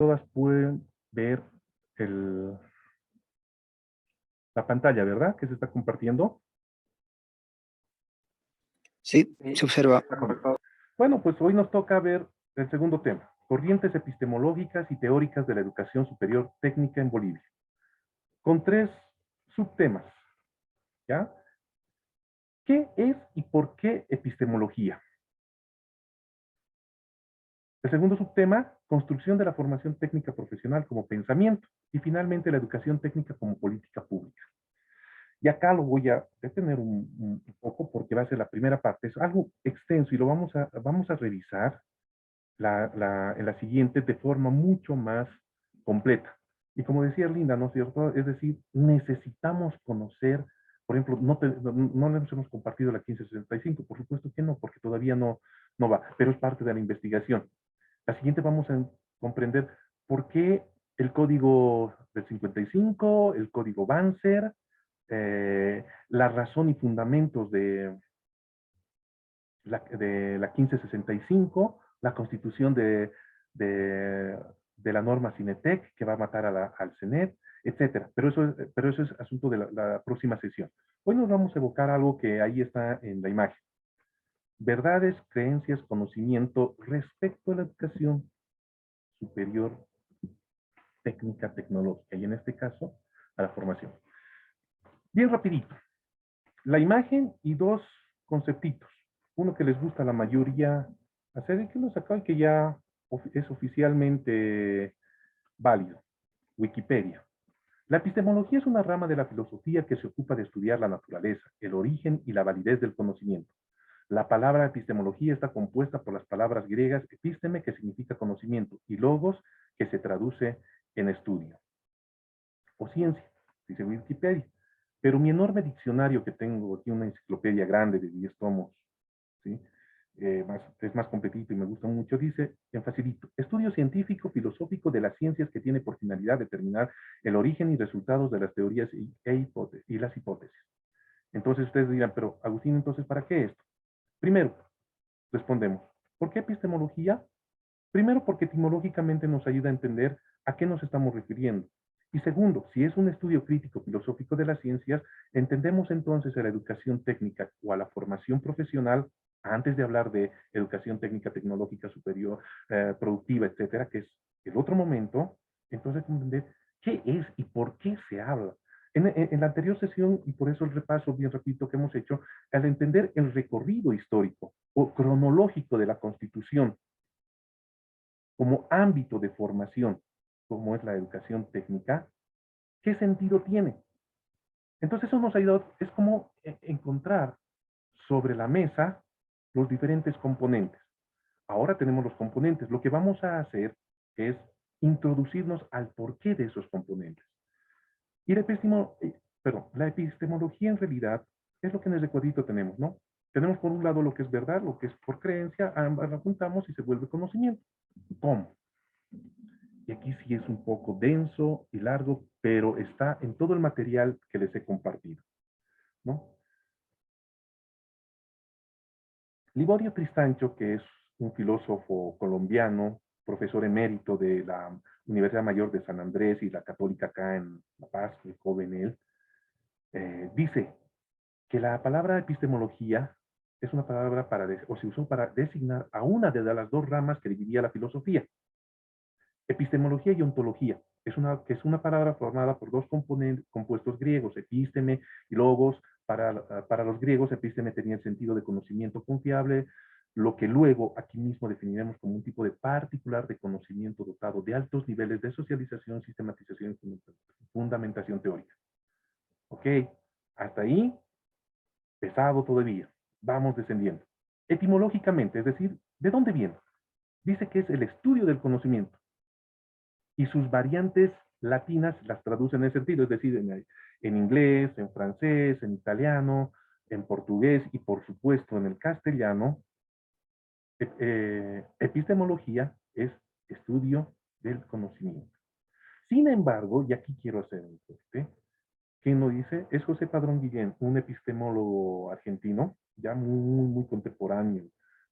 Todas pueden ver el, la pantalla, ¿verdad? Que se está compartiendo. Sí, se observa. Bueno, pues hoy nos toca ver el segundo tema, corrientes epistemológicas y teóricas de la educación superior técnica en Bolivia, con tres subtemas, ¿ya? ¿Qué es y por qué epistemología? El segundo subtema, construcción de la formación técnica profesional como pensamiento, y finalmente la educación técnica como política pública. Y acá lo voy a detener un poco porque va a ser la primera parte. Es algo extenso y lo vamos a revisar en la siguiente de forma mucho más completa. Y como decía Linda, ¿no es cierto? Es decir, necesitamos conocer, por ejemplo, no les hemos compartido la 1565, por supuesto que no, porque todavía no va, pero es parte de la investigación. La siguiente vamos a comprender por qué el código del 55, el código Banzer, la razón y fundamentos de la 1565, la constitución de la norma Cinetec que va a matar al CENET, etcétera. Pero eso es asunto de la próxima sesión. Hoy nos vamos a evocar algo que ahí está en la imagen. Verdades, creencias, conocimiento respecto a la educación superior, técnica, tecnológica, y en este caso, a la formación. Bien rapidito. La imagen y dos conceptitos. Uno que les gusta a la mayoría hacer y que lo sacó y que ya es oficialmente válido. Wikipedia. La epistemología es una rama de la filosofía que se ocupa de estudiar la naturaleza, el origen y la validez del conocimiento. La palabra epistemología está compuesta por las palabras griegas episteme, que significa conocimiento, y logos, que se traduce en estudio o ciencia, dice Wikipedia. Pero mi enorme diccionario que tengo aquí, una enciclopedia grande de 10 tomos, ¿sí? Es más completito y me gusta mucho, dice en facilito, estudio científico, filosófico de las ciencias que tiene por finalidad determinar el origen y resultados de las teorías y las hipótesis. Entonces ustedes dirán, pero Agustín, entonces, ¿para qué esto? Primero, respondemos, ¿por qué epistemología? Primero, porque etimológicamente nos ayuda a entender a qué nos estamos refiriendo. Y segundo, si es un estudio crítico filosófico de las ciencias, entendemos entonces a la educación técnica o a la formación profesional, antes de hablar de educación técnica, tecnológica superior, productiva, etcétera, que es el otro momento, entonces entender qué es y por qué se habla. En la anterior sesión, y por eso el repaso bien repito que hemos hecho, al entender el recorrido histórico o cronológico de la Constitución como ámbito de formación, como es la educación técnica, ¿qué sentido tiene? Entonces eso nos ha ayudado, es como encontrar sobre la mesa los diferentes componentes. Ahora tenemos los componentes. Lo que vamos a hacer es introducirnos al porqué de esos componentes. Y la epistemología en realidad es lo que en el recuadrito tenemos, ¿no? Tenemos por un lado lo que es verdad, lo que es por creencia, ambas las juntamos y se vuelve conocimiento. ¿Cómo? Y aquí sí es un poco denso y largo, pero está en todo el material que les he compartido, ¿no? Liborio Tristancho, que es un filósofo colombiano, profesor emérito de la Universidad Mayor de San Andrés y la Católica acá en La Paz, el joven él, dice que la palabra epistemología es una palabra o se usó para designar a una de las dos ramas que dividía la filosofía. Epistemología y ontología. Que es una palabra formada por dos compuestos griegos, episteme y logos. Para los griegos, episteme tenía el sentido de conocimiento confiable, lo que luego aquí mismo definiremos como un tipo de particular de conocimiento dotado de altos niveles de socialización, sistematización y fundamentación teórica. Ok, hasta ahí, pesado todavía. Vamos descendiendo. Etimológicamente, es decir, ¿de dónde viene? Dice que es el estudio del conocimiento y sus variantes latinas las traducen en ese sentido, es decir, en inglés, en francés, en italiano, en portugués y por supuesto en el castellano. Epistemología es estudio del conocimiento. Sin embargo, y aquí quiero hacer un corte, ¿quién lo dice? Es José Padrón Guillén, un epistemólogo argentino, ya muy contemporáneo,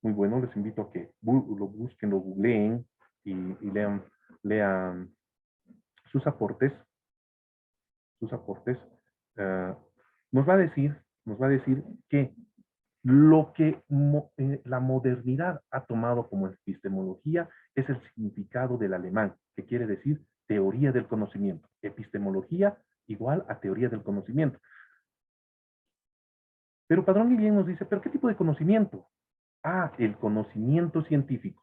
muy bueno. Les invito a que lo busquen, lo googleen y lean lean sus aportes, eh, nos va a decir que lo que la modernidad ha tomado como epistemología es el significado del alemán, que quiere decir teoría del conocimiento. Epistemología igual a teoría del conocimiento. Pero Padrón Guillén nos dice, ¿pero qué tipo de conocimiento? Ah, el conocimiento científico.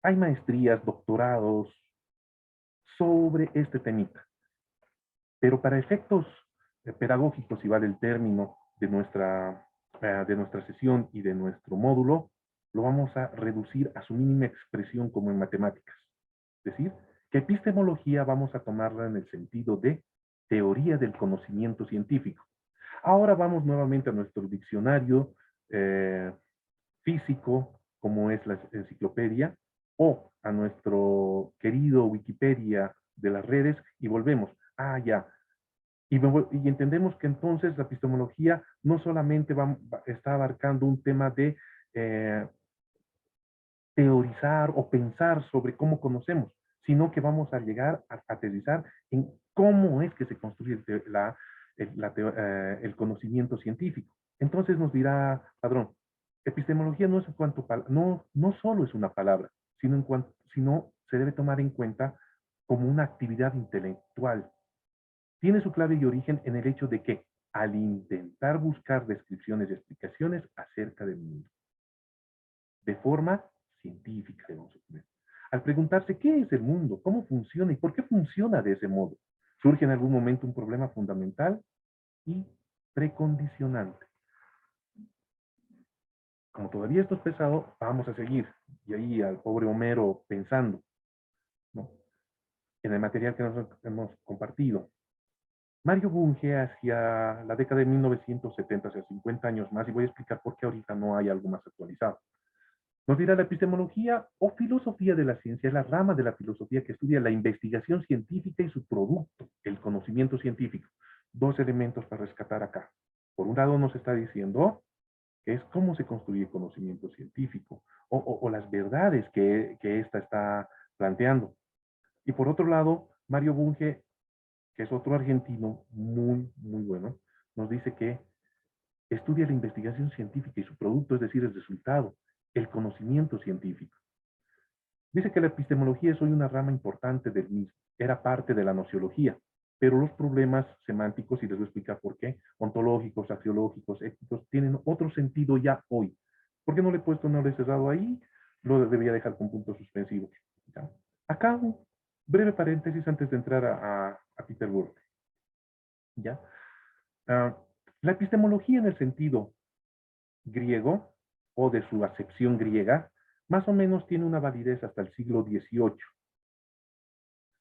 Hay maestrías, doctorados sobre este temita. Pero para efectos pedagógicos, si vale el término de nuestra sesión y de nuestro módulo, lo vamos a reducir a su mínima expresión como en matemáticas. Es decir, que epistemología vamos a tomarla en el sentido de teoría del conocimiento científico. Ahora vamos nuevamente a nuestro diccionario físico, como es la enciclopedia, o a nuestro querido Wikipedia de las redes y volvemos. Ah, ya. Y entendemos que entonces la epistemología no solamente está abarcando un tema de teorizar o pensar sobre cómo conocemos, sino que vamos a llegar a aterrizar en cómo es que se construye el conocimiento científico. Entonces nos dirá Padrón, epistemología no es en cuanto no solo es una palabra, sino se debe tomar en cuenta como una actividad intelectual. Tiene su clave y origen en el hecho de que al intentar buscar descripciones y explicaciones acerca del mundo, de forma científica, debemos suponer. Al preguntarse qué es el mundo, cómo funciona y por qué funciona de ese modo, surge en algún momento un problema fundamental y precondicionante. Como todavía esto es pesado, vamos a seguir. Y ahí al pobre Homero pensando, ¿no?, en el material que nos hemos compartido. Mario Bunge hacia la década de 1970, hacia 50 años más, y voy a explicar por qué ahorita no hay algo más actualizado. Nos dirá la epistemología o filosofía de la ciencia, es la rama de la filosofía que estudia la investigación científica y su producto, el conocimiento científico. Dos elementos para rescatar acá. Por un lado nos está diciendo que es cómo se construye el conocimiento científico o las verdades que ésta está planteando. Y por otro lado, Mario Bunge, que es otro argentino muy, muy bueno, nos dice que estudia la investigación científica y su producto, es decir, el resultado, el conocimiento científico. Dice que la epistemología es hoy una rama importante del mismo, era parte de la nociología, pero los problemas semánticos, y les voy a explicar por qué, ontológicos, axiológicos, éticos, tienen otro sentido ya hoy. ¿Por qué no le he puesto, no le he cerrado ahí? Lo debería dejar con puntos suspensivos. ¿Ya? Acá un breve paréntesis antes de entrar a Peter Burke. ¿Ya? La epistemología en el sentido griego o de su acepción griega, más o menos tiene una validez hasta el siglo XVIII.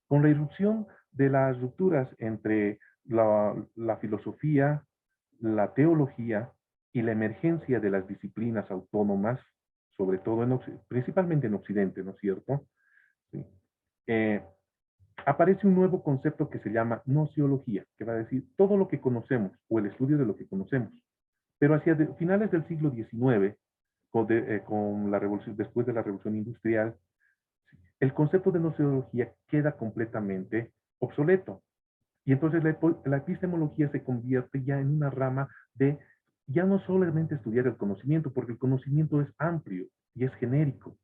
Con la irrupción de las rupturas entre la filosofía, la teología y la emergencia de las disciplinas autónomas, sobre todo principalmente en Occidente, ¿no es cierto? Sí. Aparece un nuevo concepto que se llama nociología, que va a decir todo lo que conocemos o el estudio de lo que conocemos. Pero hacia finales del siglo XIX, con la revolución, después de la revolución industrial, el concepto de nociología queda completamente obsoleto. Y entonces la epistemología se convierte ya en una rama de ya no solamente estudiar el conocimiento, porque el conocimiento es amplio y es genérico,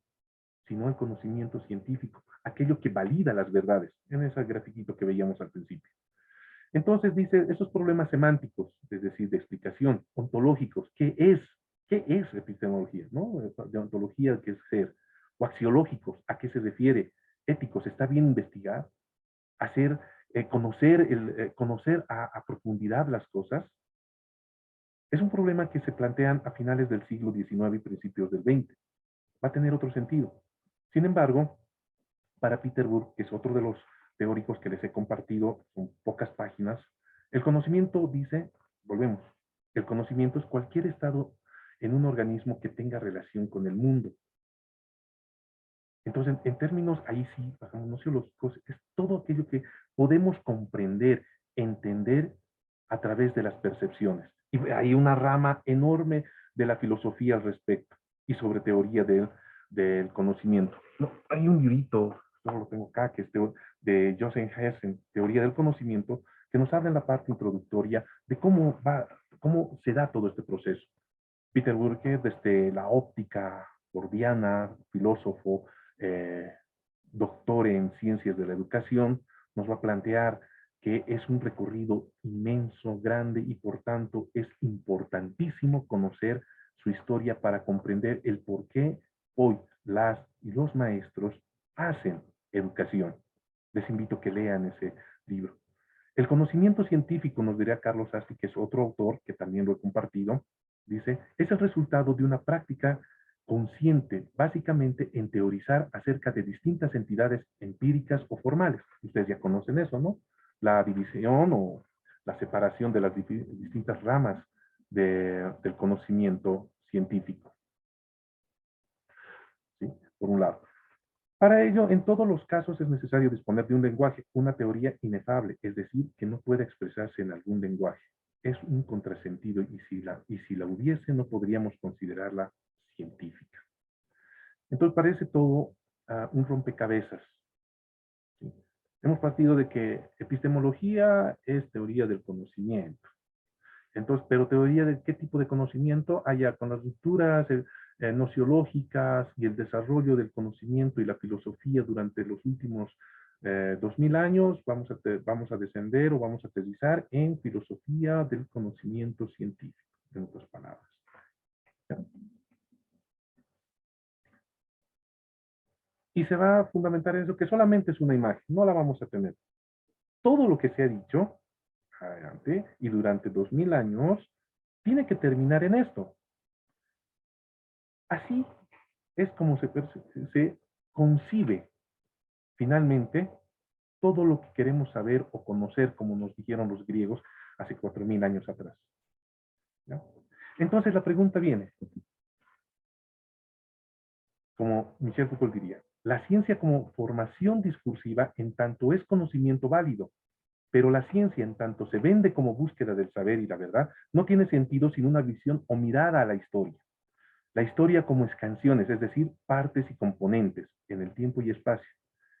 sino el conocimiento científico, aquello que valida las verdades, en ese grafiquito que veíamos al principio. Entonces dice, esos problemas semánticos, es decir, de explicación, ontológicos, ¿qué es epistemología? ¿No? De ontología, ¿qué es ser? O axiológicos, ¿a qué se refiere? Éticos, ¿está bien investigar? Hacer, conocer a profundidad las cosas. Es un problema que se plantean a finales del siglo XIX y principios del XX. Va a tener otro sentido. Sin embargo, para Peter Burke, que es otro de los teóricos que les he compartido, son pocas páginas, el conocimiento dice, volvemos, el conocimiento es cualquier estado en un organismo que tenga relación con el mundo. Entonces, en términos, ahí sí, bajamos nociológicos, es todo aquello que podemos comprender, entender a través de las percepciones. Y hay una rama enorme de la filosofía al respecto y sobre teoría del conocimiento. No, hay un librito solo lo tengo acá, que es de Joseph Hessen, Teoría del Conocimiento, que nos habla en la parte introductoria de cómo se da todo este proceso. Peter Burke, desde la óptica gordiana, filósofo, doctor en ciencias de la educación, nos va a plantear que es un recorrido inmenso, grande y por tanto es importantísimo conocer su historia para comprender el por qué hoy las y los maestros hacen educación. Les invito a que lean ese libro. El conocimiento científico, nos diría Carlos Asti, que es otro autor que también lo he compartido, dice, es el resultado de una práctica consciente, básicamente en teorizar acerca de distintas entidades empíricas o formales. Ustedes ya conocen eso, ¿no? La división o la separación de las distintas ramas del conocimiento científico, ¿sí? Por un lado. Para ello, en todos los casos es necesario disponer de un lenguaje, una teoría inefable, es decir, que no puede expresarse en algún lenguaje. Es un contrasentido y si la hubiese no podríamos considerarla científica. Entonces parece todo un rompecabezas, ¿sí? Hemos partido de que epistemología es teoría del conocimiento. Entonces, pero teoría de qué tipo de conocimiento haya con las rupturas nociológicas y el desarrollo del conocimiento y la filosofía durante los últimos 2000 años, vamos a descender o vamos a aterrizar en filosofía del conocimiento científico, en otras palabras. ¿Ya? Y se va a fundamentar en eso, que solamente es una imagen, no la vamos a tener. Todo lo que se ha dicho adelante y durante 2000 años tiene que terminar en esto. Así es como se concibe finalmente todo lo que queremos saber o conocer, como nos dijeron los griegos hace 4000 años atrás. ¿Ya? Entonces la pregunta viene, como Michel Foucault diría, la ciencia como formación discursiva en tanto es conocimiento válido, pero la ciencia en tanto se vende como búsqueda del saber y la verdad, no tiene sentido sin una visión o mirada a la historia. La historia como escanciones, es decir, partes y componentes en el tiempo y espacio,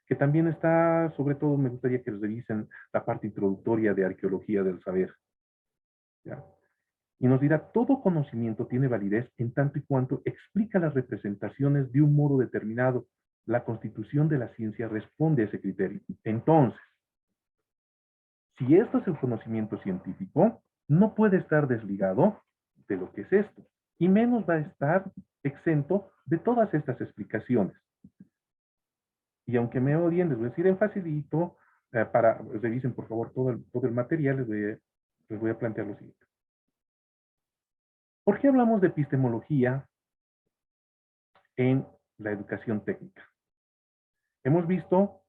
que también está, sobre todo me gustaría que revisen la parte introductoria de arqueología del saber. ¿Ya? Y nos dirá, todo conocimiento tiene validez en tanto y cuanto explica las representaciones de un modo determinado. La constitución de la ciencia responde a ese criterio. Entonces, si esto es el conocimiento científico, no puede estar desligado de lo que es esto, y menos va a estar exento de todas estas explicaciones. Y aunque me odien, les voy a decir en facilito, revisen por favor todo el material, les voy a plantear lo siguiente. ¿Por qué hablamos de epistemología en la educación técnica? Hemos visto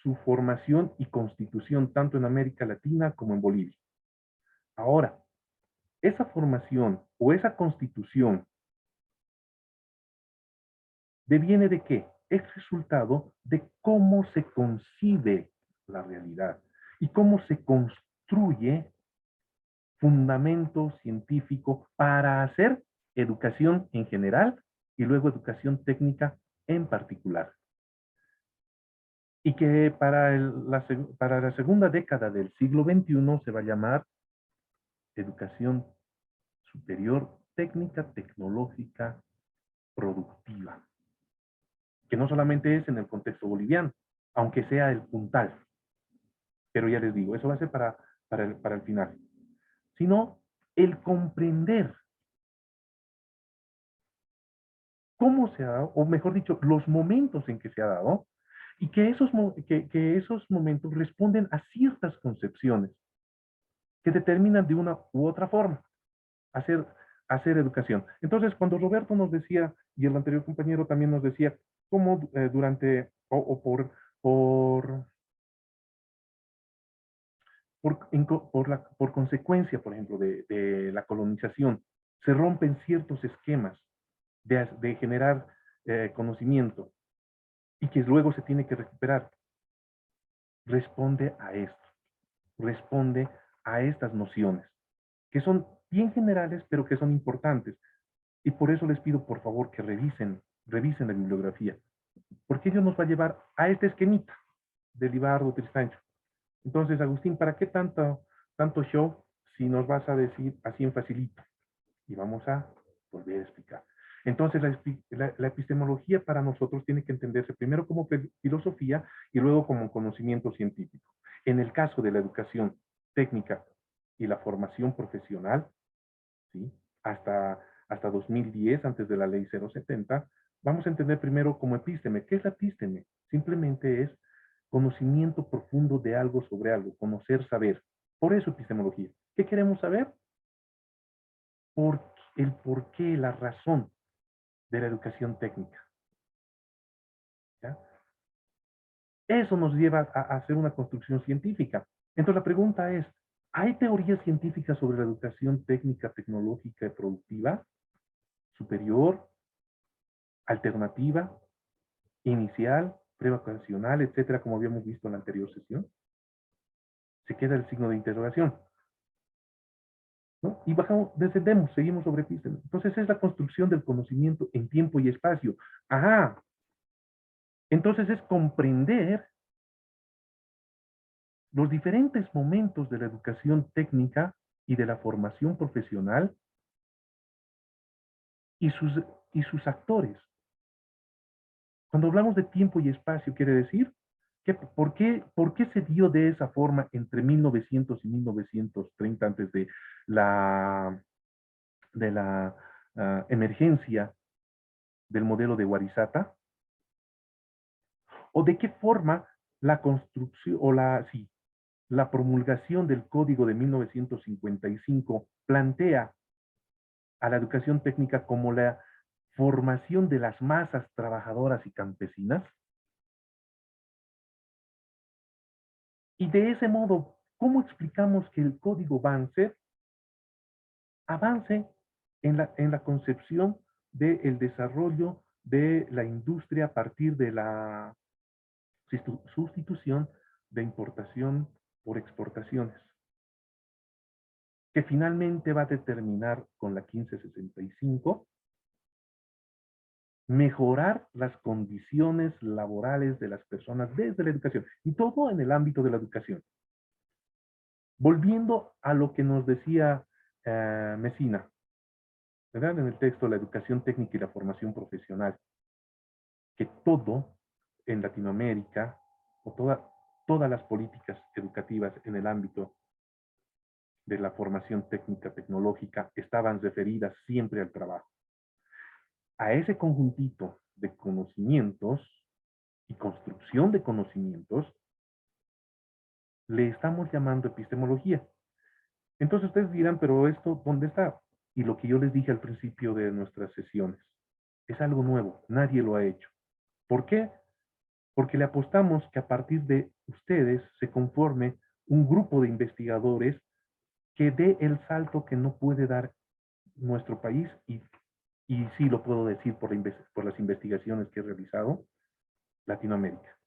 su formación y constitución tanto en América Latina como en Bolivia. Ahora, esa formación o esa constitución ¿deviene de qué? Es resultado de cómo se concibe la realidad y cómo se construye fundamento científico para hacer educación en general y luego educación técnica en particular. Y que para la segunda década del siglo XXI se va a llamar educación superior técnica, tecnológica, productiva. Que no solamente es en el contexto boliviano, aunque sea el puntal. Pero ya les digo, eso va a ser para el final. Sino el comprender cómo se ha dado, o mejor dicho, los momentos en que se ha dado, y que esos momentos responden a ciertas concepciones que determinan de una u otra forma hacer educación. Entonces, cuando Roberto nos decía, y el anterior compañero también nos decía, cómo durante, o por consecuencia, por ejemplo, de la colonización, se rompen ciertos esquemas de generar conocimiento y que luego se tiene que recuperar. Responde a esto, responde a estas nociones, que son bien generales, pero que son importantes. Y por eso les pido, por favor, que revisen la bibliografía. Porque ello nos va a llevar a este esquemita de Libardo Tristancho. Entonces, Agustín, ¿para qué tanto show si nos vas a decir así en facilito? Y vamos a volver a explicar. Entonces, la epistemología para nosotros tiene que entenderse primero como filosofía y luego como conocimiento científico. En el caso de la educación técnica y la formación profesional, ¿sí? hasta 2010, antes de la ley 070, vamos a entender primero como epísteme. ¿Qué es la epísteme? Simplemente es conocimiento profundo de algo sobre algo, conocer, saber. Por eso epistemología. ¿Qué queremos saber? El porqué, la razón de la educación técnica. ¿Ya? Eso nos lleva a hacer una construcción científica. Entonces la pregunta es, ¿hay teorías científicas sobre la educación técnica, tecnológica y productiva? Superior, alternativa, inicial, prevocacional, etcétera, como habíamos visto en la anterior sesión. Se queda el signo de interrogación, ¿no? Y bajamos, descendemos, seguimos sobre epísteme. Entonces es la construcción del conocimiento en tiempo y espacio. Ajá. Entonces es comprender los diferentes momentos de la educación técnica y de la formación profesional y sus actores. Cuando hablamos de tiempo y espacio, quiere decir que por qué se dio de esa forma entre 1900 y 1930 antes la, de la emergencia del modelo de Warisata, o de qué forma la construcción o la promulgación del Código de 1955 plantea a la educación técnica como la formación de las masas trabajadoras y campesinas. Y de ese modo, ¿cómo explicamos que el código avance en la concepción del desarrollo de la industria a partir de la sustitución de importación por exportaciones, que finalmente va a determinar con la 1565 mejorar las condiciones laborales de las personas desde la educación, y todo en el ámbito de la educación? Volviendo a lo que nos decía Messina, ¿verdad? En el texto, la educación técnica y la formación profesional, que todo en Latinoamérica, o todas las políticas educativas en el ámbito de la formación técnica tecnológica estaban referidas siempre al trabajo. A ese conjuntito de conocimientos y construcción de conocimientos le estamos llamando epistemología. Entonces ustedes dirán, pero esto, ¿dónde está? Y lo que yo les dije al principio de nuestras sesiones, es algo nuevo, nadie lo ha hecho. ¿Por qué? Porque le apostamos que a partir de ustedes se conforme un grupo de investigadores que dé el salto que no puede dar nuestro país, y sí lo puedo decir por las investigaciones que he realizado, Latinoamérica.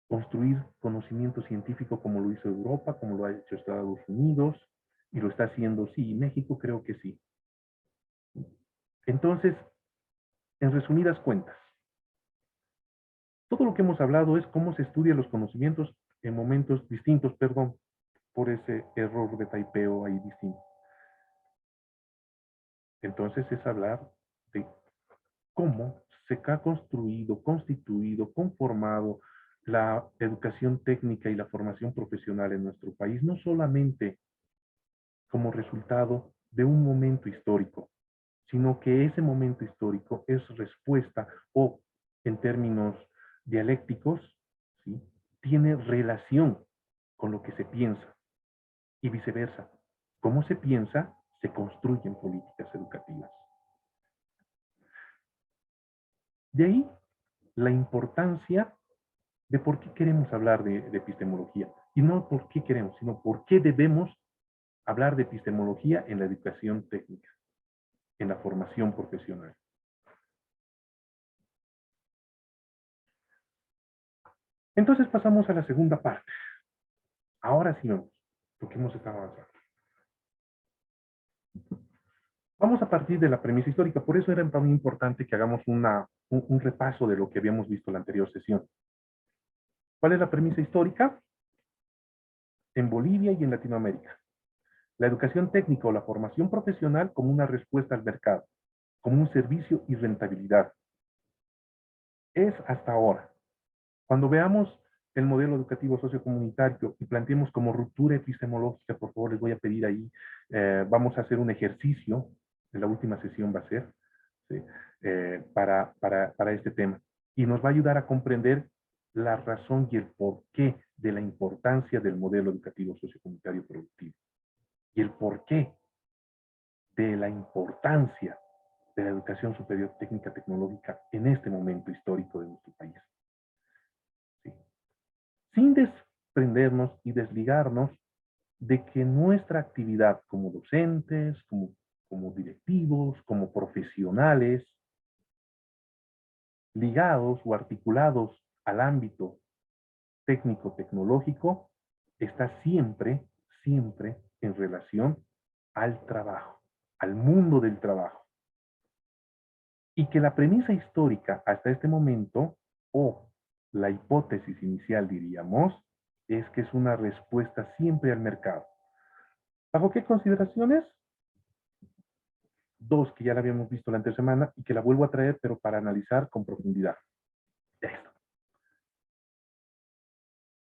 Construir conocimiento científico como lo hizo Europa, como lo ha hecho Estados Unidos, y lo está haciendo, sí, México creo que sí. Entonces, en resumidas cuentas, todo lo que hemos hablado es cómo se estudian los conocimientos en momentos distintos, perdón, por ese error de taipeo ahí distinto. Entonces es hablar de cómo se ha construido, constituido, conformado la educación técnica y la formación profesional en nuestro país, no solamente como resultado de un momento histórico, sino que ese momento histórico es respuesta, o en términos dialécticos, ¿sí?, tiene relación con lo que se piensa, y viceversa. Cómo se piensa, se construyen políticas educativas. De ahí la importancia de por qué queremos hablar de epistemología. Y no por qué queremos, sino por qué debemos hablar de epistemología en la educación técnica, en la formación profesional. Entonces pasamos a la segunda parte. Ahora sí vamos, porque hemos estado avanzando. Vamos a partir de la premisa histórica, por eso era muy importante que hagamos un repaso de lo que habíamos visto en la anterior sesión. ¿Cuál es la premisa histórica? En Bolivia y en Latinoamérica. La educación técnica o la formación profesional como una respuesta al mercado, como un servicio y rentabilidad. Es hasta ahora. Cuando veamos el modelo educativo sociocomunitario y planteemos como ruptura epistemológica, por favor, les voy a pedir ahí, vamos a hacer un ejercicio, de la última sesión va a ser, ¿sí? Para este tema. Y nos va a ayudar a comprender la razón y el porqué de la importancia del modelo educativo sociocomunitario productivo. Y el porqué de la importancia de la educación superior técnica tecnológica en este momento histórico de nuestro país. ¿Sí? Sin desprendernos y desligarnos de que nuestra actividad como docentes, como directivos, como profesionales, ligados o articulados al ámbito técnico-tecnológico, está siempre, siempre en relación al trabajo, al mundo del trabajo. Y que la premisa histórica hasta este momento, o la hipótesis inicial diríamos, es que es una respuesta siempre al mercado. ¿Bajo qué consideraciones? Dos que ya la habíamos visto la anterior semana y que la vuelvo a traer, pero para analizar con profundidad. Esto.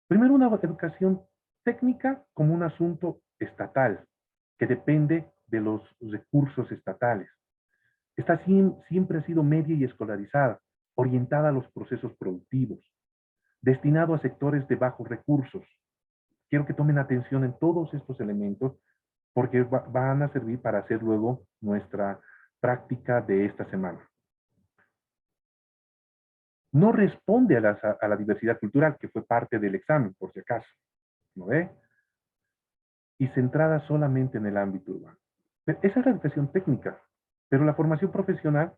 Primero, una educación técnica como un asunto estatal, que depende de los recursos estatales. Esta siempre ha sido media y escolarizada, orientada a los procesos productivos, destinado a sectores de bajos recursos. Quiero que tomen atención en todos estos elementos porque van a servir para hacer luego nuestra práctica de esta semana. No responde a la diversidad cultural, que fue parte del examen, por si acaso. ¿No ve? Y centrada solamente en el ámbito urbano. Esa es la educación técnica, pero la formación profesional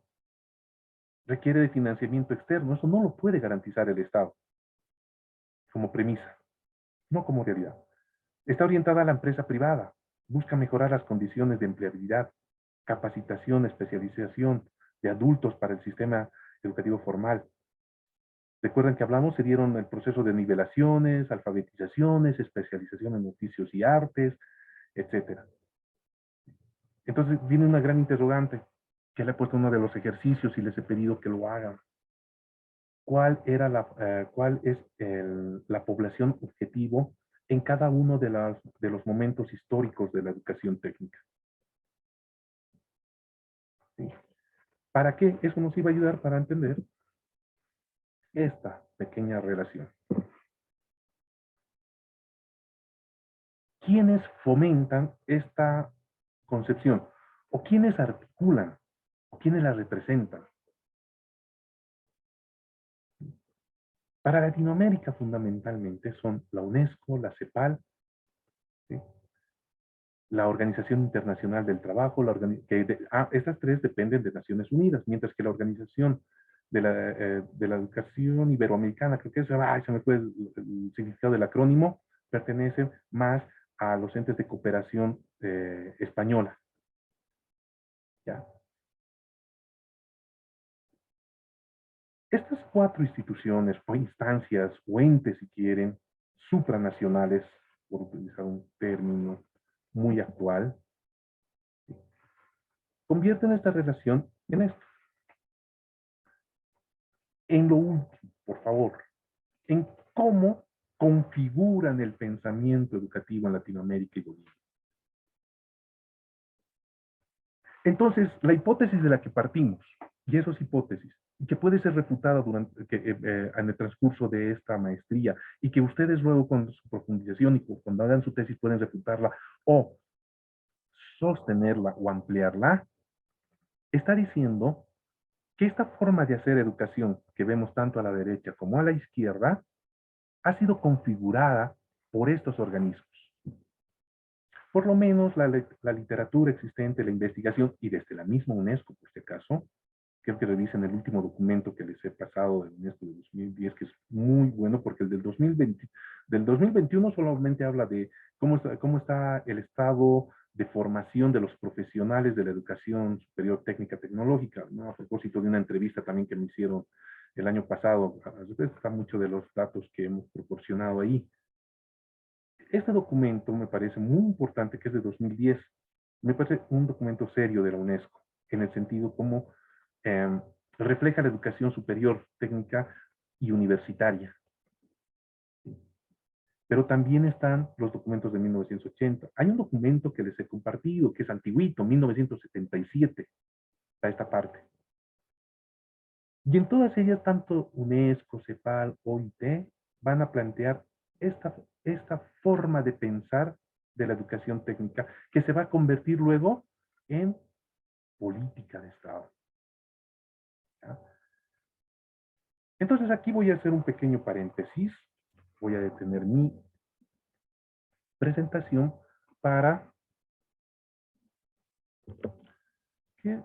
requiere de financiamiento externo. Eso no lo puede garantizar el Estado como premisa, no como realidad. Está orientada a la empresa privada, busca mejorar las condiciones de empleabilidad, capacitación, especialización de adultos para el sistema educativo formal. Recuerden que hablamos, se dieron el proceso de nivelaciones, alfabetizaciones, especialización en oficios y artes, etc. Entonces viene una gran interrogante, que le he puesto uno de los ejercicios y les he pedido que lo hagan. ¿Cuál es la población objetivo en cada uno de los momentos históricos de la educación técnica? ¿Sí? ¿Para qué? Eso nos iba a ayudar para entender esta pequeña relación. ¿Quiénes fomentan esta concepción? ¿O quiénes articulan? ¿O quiénes la representan? Para Latinoamérica fundamentalmente son la UNESCO, la CEPAL, ¿sí? La Organización Internacional del Trabajo, estas tres dependen de Naciones Unidas, mientras que la Organización de la Educación Iberoamericana, creo que se me fue el significado del acrónimo, pertenece más a los entes de cooperación española. ¿Ya? Estas cuatro instituciones o instancias o entes, si quieren, supranacionales, por utilizar un término muy actual, convierten esta relación en esto. En lo último, por favor, en cómo configuran el pensamiento educativo en Latinoamérica y Bolivia. Entonces, la hipótesis de la que partimos, y eso es hipótesis, y que puede ser refutada en el transcurso de esta maestría, y que ustedes luego con su profundización y cuando hagan su tesis pueden refutarla o sostenerla o ampliarla, está diciendo que esta forma de hacer educación que vemos tanto a la derecha como a la izquierda ha sido configurada por estos organismos. Por lo menos la literatura existente, la investigación, y desde la misma UNESCO, por si acaso, creo que revisen el último documento que les he pasado de UNESCO de 2010, que es muy bueno, porque el del 2021 solamente habla de cómo está el estado de formación de los profesionales de la educación superior técnica tecnológica, ¿no? A propósito de una entrevista también que me hicieron el año pasado, está mucho de los datos que hemos proporcionado ahí. Este documento me parece muy importante, que es de 2010. Me parece un documento serio de la UNESCO, en el sentido como eh, refleja la educación superior técnica y universitaria. Pero también están los documentos de 1980. Hay un documento que les he compartido, que es antiguito, 1977, a esta parte. Y en todas ellas, tanto UNESCO, CEPAL, OIT, van a plantear esta forma de pensar de la educación técnica, que se va a convertir luego en política de Estado. ¿Ya? Entonces aquí voy a hacer un pequeño paréntesis, voy a detener mi presentación para que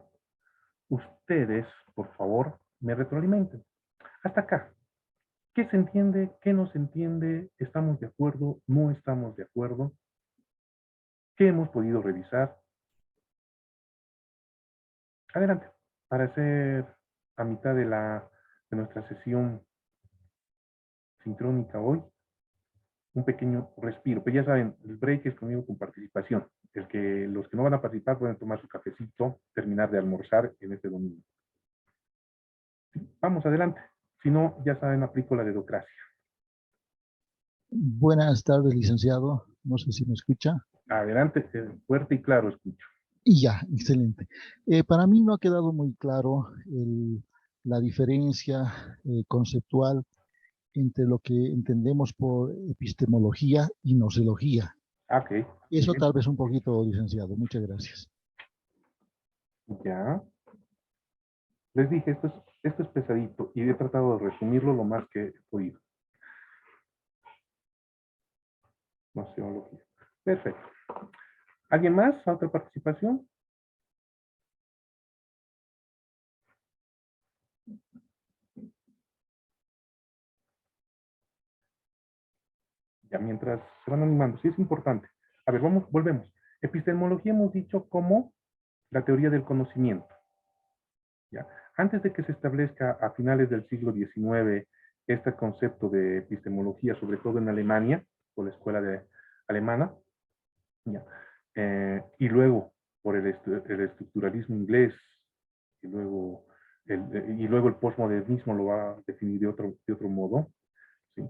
ustedes, por favor, me retroalimenten. Hasta acá. ¿Qué se entiende? ¿Qué no se entiende? ¿Estamos de acuerdo? ¿No estamos de acuerdo? ¿Qué hemos podido revisar? Adelante. Para hacer a mitad de nuestra sesión sincrónica hoy, un pequeño respiro. Pues ya saben, el break es conmigo con participación. Los que no van a participar pueden tomar su cafecito, terminar de almorzar en este domingo. Vamos adelante. Si no, ya saben, aplico la dedocracia. Buenas tardes, licenciado. No sé si me escucha. Adelante, fuerte y claro escucho. Y ya, excelente. Para mí no ha quedado muy claro la diferencia conceptual entre lo que entendemos por epistemología y gnoseología. Ok. Eso Bien. tal vez un poquito, licenciado. Muchas gracias. Ya. Les dije, esto es pesadito y he tratado de resumirlo lo más que he podido. Gnoseología. Perfecto. ¿Alguien más? ¿Otra participación? Ya, mientras se van animando, sí es importante. A ver, volvemos. Epistemología hemos dicho como la teoría del conocimiento. ¿Ya? Antes de que se establezca a finales del siglo XIX este concepto de epistemología, sobre todo en Alemania, por la escuela alemana, ¿ya? Y luego por el estructuralismo inglés, y luego el postmodernismo lo va a definir de otro modo, ¿sí?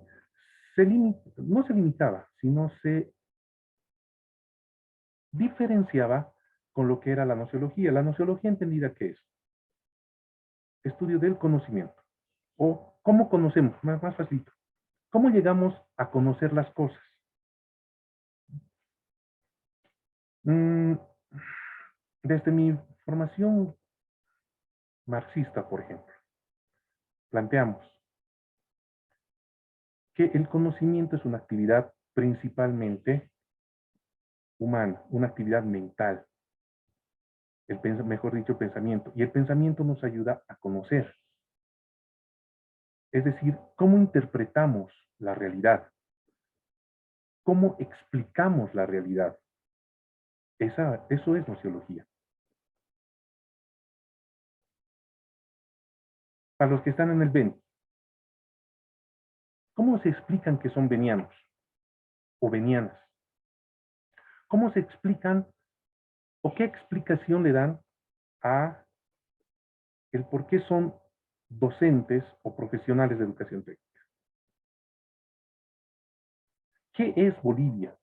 No se limitaba, sino se diferenciaba con lo que era la nociología. La nociología entendida que es estudio del conocimiento, o cómo conocemos, más facilito, cómo llegamos a conocer las cosas. Desde mi formación marxista, por ejemplo, planteamos que el conocimiento es una actividad principalmente humana, una actividad mental, mejor dicho, pensamiento. Y el pensamiento nos ayuda a conocer. Es decir, cómo interpretamos la realidad, cómo explicamos la realidad. Eso es nociología. Para los que están en el Beni, ¿cómo se explican que son venianos o venianas? ¿Cómo se explican o qué explicación le dan a el por qué son docentes o profesionales de educación técnica? ¿Qué es Bolivia?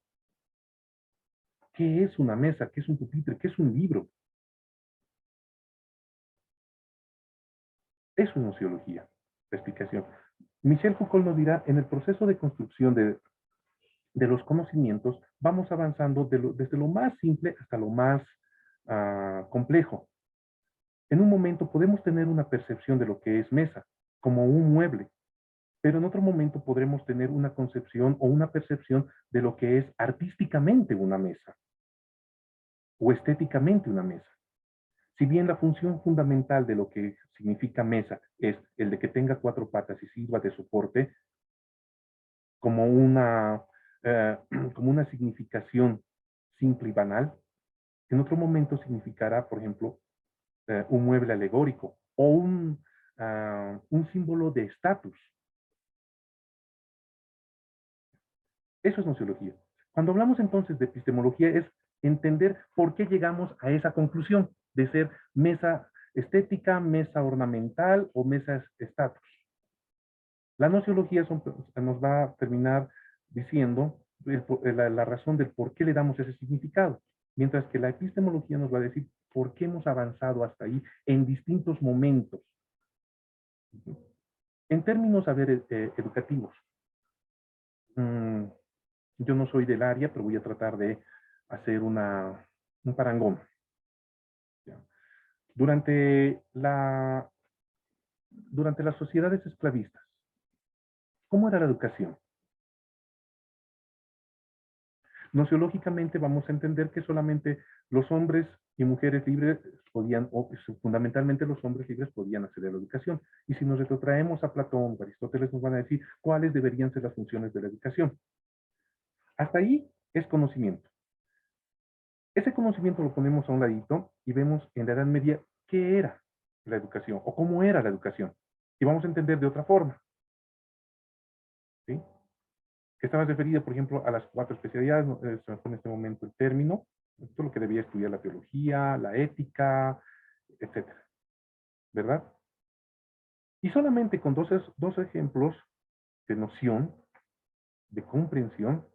¿Qué es una mesa? ¿Qué es un pupitre? ¿Qué es un libro? Eso es nociología, la explicación. Michel Foucault nos dirá, en el proceso de construcción de los conocimientos, vamos avanzando desde lo más simple hasta lo más complejo. En un momento podemos tener una percepción de lo que es mesa, como un mueble, pero en otro momento podremos tener una concepción o una percepción de lo que es artísticamente una mesa o estéticamente una mesa. Si bien la función fundamental de lo que significa mesa es el de que tenga 4 patas y sirva de soporte como una, como una significación simple y banal, En otro momento significará, por ejemplo, un mueble alegórico o un símbolo de estatus. Eso es nociología. Cuando hablamos entonces de epistemología es entender por qué llegamos a esa conclusión de ser mesa estética, mesa ornamental o mesa estatus. La nociología nos va a terminar diciendo la razón del por qué le damos ese significado, mientras que la epistemología nos va a decir por qué hemos avanzado hasta ahí en distintos momentos. En términos, a ver, educativos, yo no soy del área, pero voy a tratar de hacer un parangón. Durante las sociedades esclavistas, ¿cómo era la educación? Nociológicamente vamos a entender que solamente los hombres y mujeres libres podían, o fundamentalmente los hombres libres podían acceder a la educación. Y si nos retrotraemos a Platón o Aristóteles, nos van a decir cuáles deberían ser las funciones de la educación. Hasta ahí es conocimiento. Ese conocimiento lo ponemos a un ladito y vemos en la Edad Media qué era la educación o cómo era la educación. Y vamos a entender de otra forma. ¿Sí? Que estaba referida, por ejemplo, a las 4 especialidades, se me fue en este momento el término, todo lo que debía estudiar la teología, la ética, etcétera, ¿verdad? Y solamente con dos ejemplos de noción, de comprensión,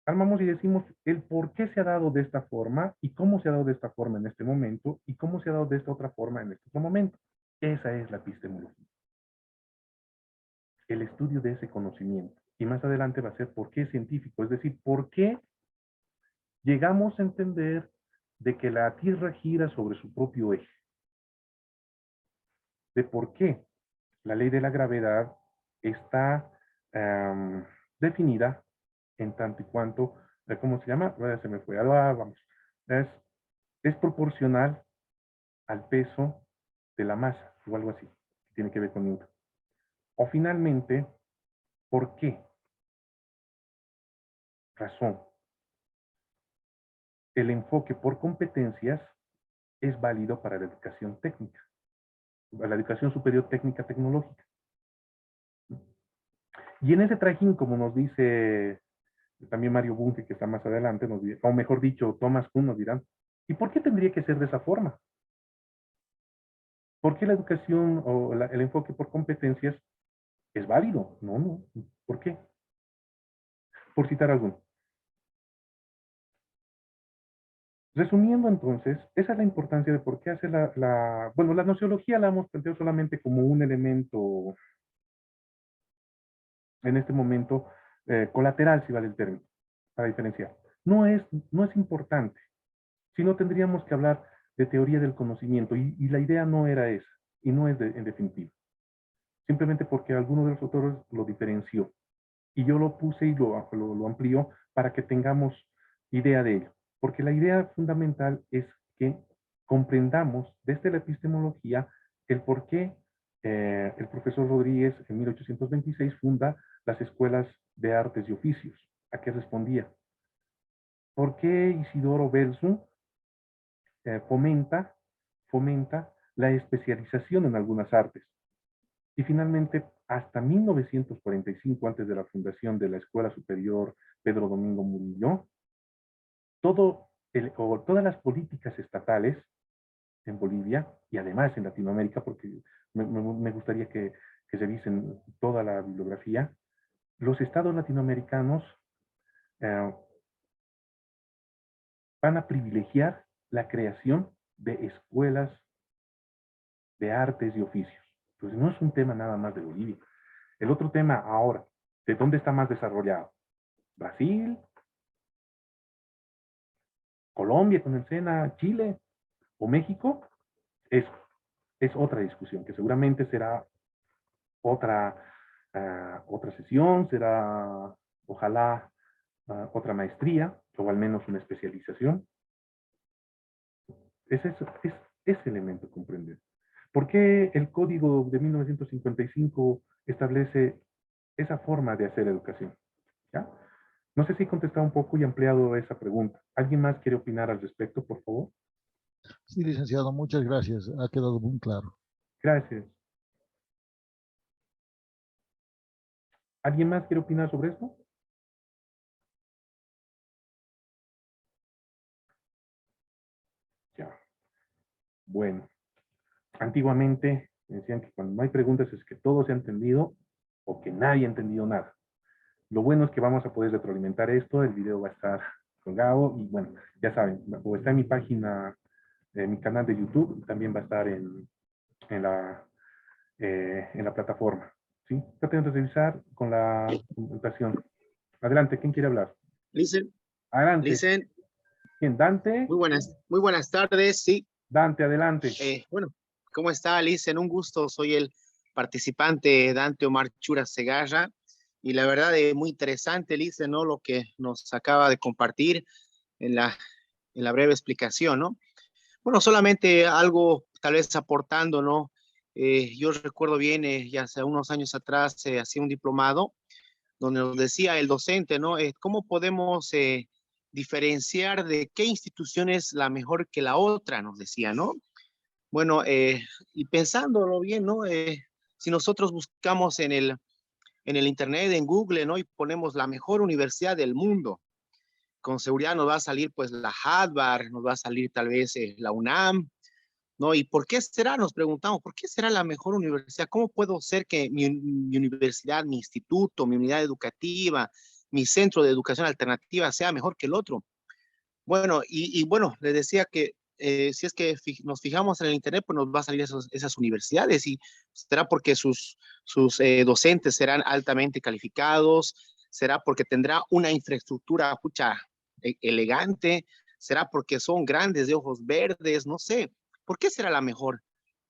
armamos y decimos el por qué se ha dado de esta forma y cómo se ha dado de esta forma en este momento y cómo se ha dado de esta otra forma en este otro momento. Esa es la epistemología. El estudio de ese conocimiento. Y más adelante va a ser por qué científico, es decir, por qué llegamos a entender de que la Tierra gira sobre su propio eje. De por qué la ley de la gravedad está definida en tanto y cuanto, ¿cómo se llama? Se me fue, vamos. Es proporcional al peso de la masa, o algo así, que tiene que ver con Newton. O finalmente, ¿por qué? Razón. El enfoque por competencias es válido para la educación técnica, para la educación superior técnica tecnológica. Y en ese trajín, como nos dice también Mario Bunge, que está más adelante, o mejor dicho, Thomas Kuhn, nos dirán, ¿y por qué tendría que ser de esa forma? ¿Por qué la educación o el enfoque por competencias es válido? No. ¿Por qué? Por citar alguno. Resumiendo entonces, esa es la importancia de por qué hace bueno, la nociología la hemos planteado solamente como un elemento, en este momento, colateral, si vale el término, para diferenciar. No es importante, si no tendríamos que hablar de teoría del conocimiento, y la idea no era esa, y no es en definitiva. Simplemente porque alguno de los autores lo diferenció, y yo lo puse y lo amplió para que tengamos idea de ello. Porque la idea fundamental es que comprendamos desde la epistemología el por qué el profesor Rodríguez en 1826 funda las escuelas de artes y oficios. ¿A qué respondía? ¿Por qué Isidoro Belzu fomenta la especialización en algunas artes? Y finalmente, hasta 1945, antes de la fundación de la Escuela Superior Pedro Domingo Murillo, todas las políticas estatales en Bolivia y además en Latinoamérica, porque me gustaría que revisen toda la bibliografía, los estados latinoamericanos van a privilegiar la creación de escuelas de artes y oficios. Entonces no es un tema nada más de Bolivia. El otro tema ahora, ¿de dónde está más desarrollado? ¿Brasil? ¿Colombia con el SENA? ¿Chile? ¿O México? Es otra discusión, que seguramente será otra sesión, será ojalá otra maestría, o al menos una especialización. Es ese elemento comprender. ¿Por qué el Código de 1955 establece esa forma de hacer educación? ¿Ya? No sé si he contestado un poco y ampliado esa pregunta. ¿Alguien más quiere opinar al respecto, por favor? Sí, licenciado, muchas gracias. Ha quedado muy claro. Gracias. ¿Alguien más quiere opinar sobre esto? Ya. Bueno, antiguamente decían que cuando no hay preguntas es que todo se ha entendido o que nadie ha entendido nada. Lo bueno es que vamos a poder retroalimentar esto, el video va a estar colgado y bueno, ya saben, o está en mi página, en mi canal de YouTube, también va a estar en la plataforma. ¿Sí? Traten de revisar con la presentación. Adelante, ¿quién quiere hablar? Listen, Adelante. listen. ¿Quién? Dante. Muy buenas tardes. Sí, Dante, adelante. bueno, ¿cómo está, Listen? Un gusto. Soy el participante Dante Omar Chura Segarra. Y la verdad es muy interesante, Listen, ¿no? Lo que nos acaba de compartir en la breve explicación, ¿no? Bueno, solamente algo tal vez aportando, ¿no? Yo recuerdo bien, ya hace unos años atrás, hacía un diplomado donde nos decía el docente, ¿no? ¿Cómo podemos diferenciar de qué institución es la mejor que la otra? Nos decía, ¿no? Bueno, y pensándolo bien, ¿no? Si nosotros buscamos en el Internet, en Google, ¿no? Y ponemos la mejor universidad del mundo, con seguridad nos va a salir pues la Harvard, nos va a salir tal vez la UNAM, ¿no? ¿Y por qué será? Nos preguntamos, ¿por qué será la mejor universidad? ¿Cómo puedo ser que mi universidad, mi instituto, mi unidad educativa, mi centro de educación alternativa sea mejor que el otro? Bueno, bueno, les decía que si es que nos fijamos en el Internet, pues nos va a salir esas universidades y será porque sus docentes serán altamente calificados, será porque tendrá una infraestructura pucha, elegante, será porque son grandes de ojos verdes, no sé. ¿Por qué será la mejor?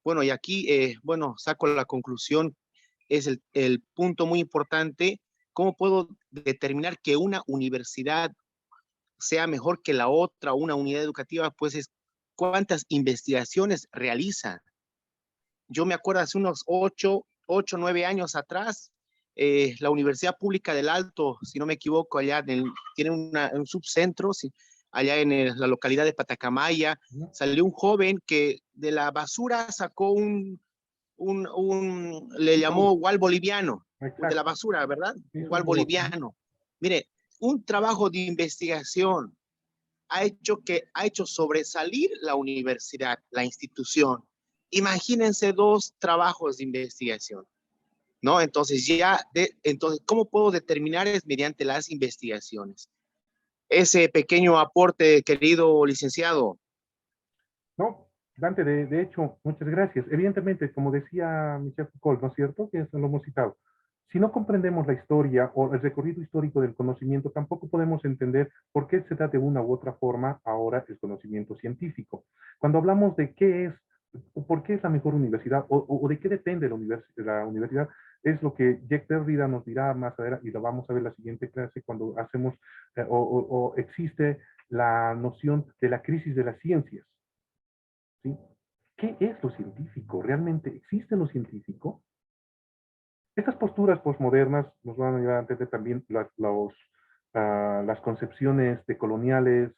Bueno, y aquí, bueno, saco la conclusión, es el punto muy importante, ¿cómo puedo determinar que una universidad sea mejor que la otra, una unidad educativa? Pues es cuántas investigaciones realiza. Yo me acuerdo hace unos 9 años atrás, la Universidad Pública del Alto, si no me equivoco, allá tiene un subcentro, allá en la localidad de Patacamaya, salió un joven que de la basura sacó le llamó Wal Boliviano, de la basura, ¿verdad? Un Wal Boliviano. Mire, un trabajo de investigación ha hecho sobresalir la universidad, la institución. Imagínense 2 trabajos de investigación, ¿no? Entonces, entonces, ¿cómo puedo determinar? Es mediante las investigaciones. Ese pequeño aporte, querido licenciado. No, Dante, de hecho, muchas gracias. Evidentemente, como decía Michel Foucault, ¿no es cierto? Que eso lo hemos citado. Si no comprendemos la historia o el recorrido histórico del conocimiento, tampoco podemos entender por qué se da de una u otra forma ahora el conocimiento científico. Cuando hablamos de qué es, o por qué es la mejor universidad, o de qué depende la universidad, es lo que Jack Derrida nos dirá más adelante, y lo vamos a ver en la siguiente clase, cuando hacemos o existe la noción de la crisis de las ciencias. ¿Sí? ¿Qué es lo científico? ¿Realmente existe lo científico? Estas posturas postmodernas nos van a ayudar a entender también las concepciones decoloniales,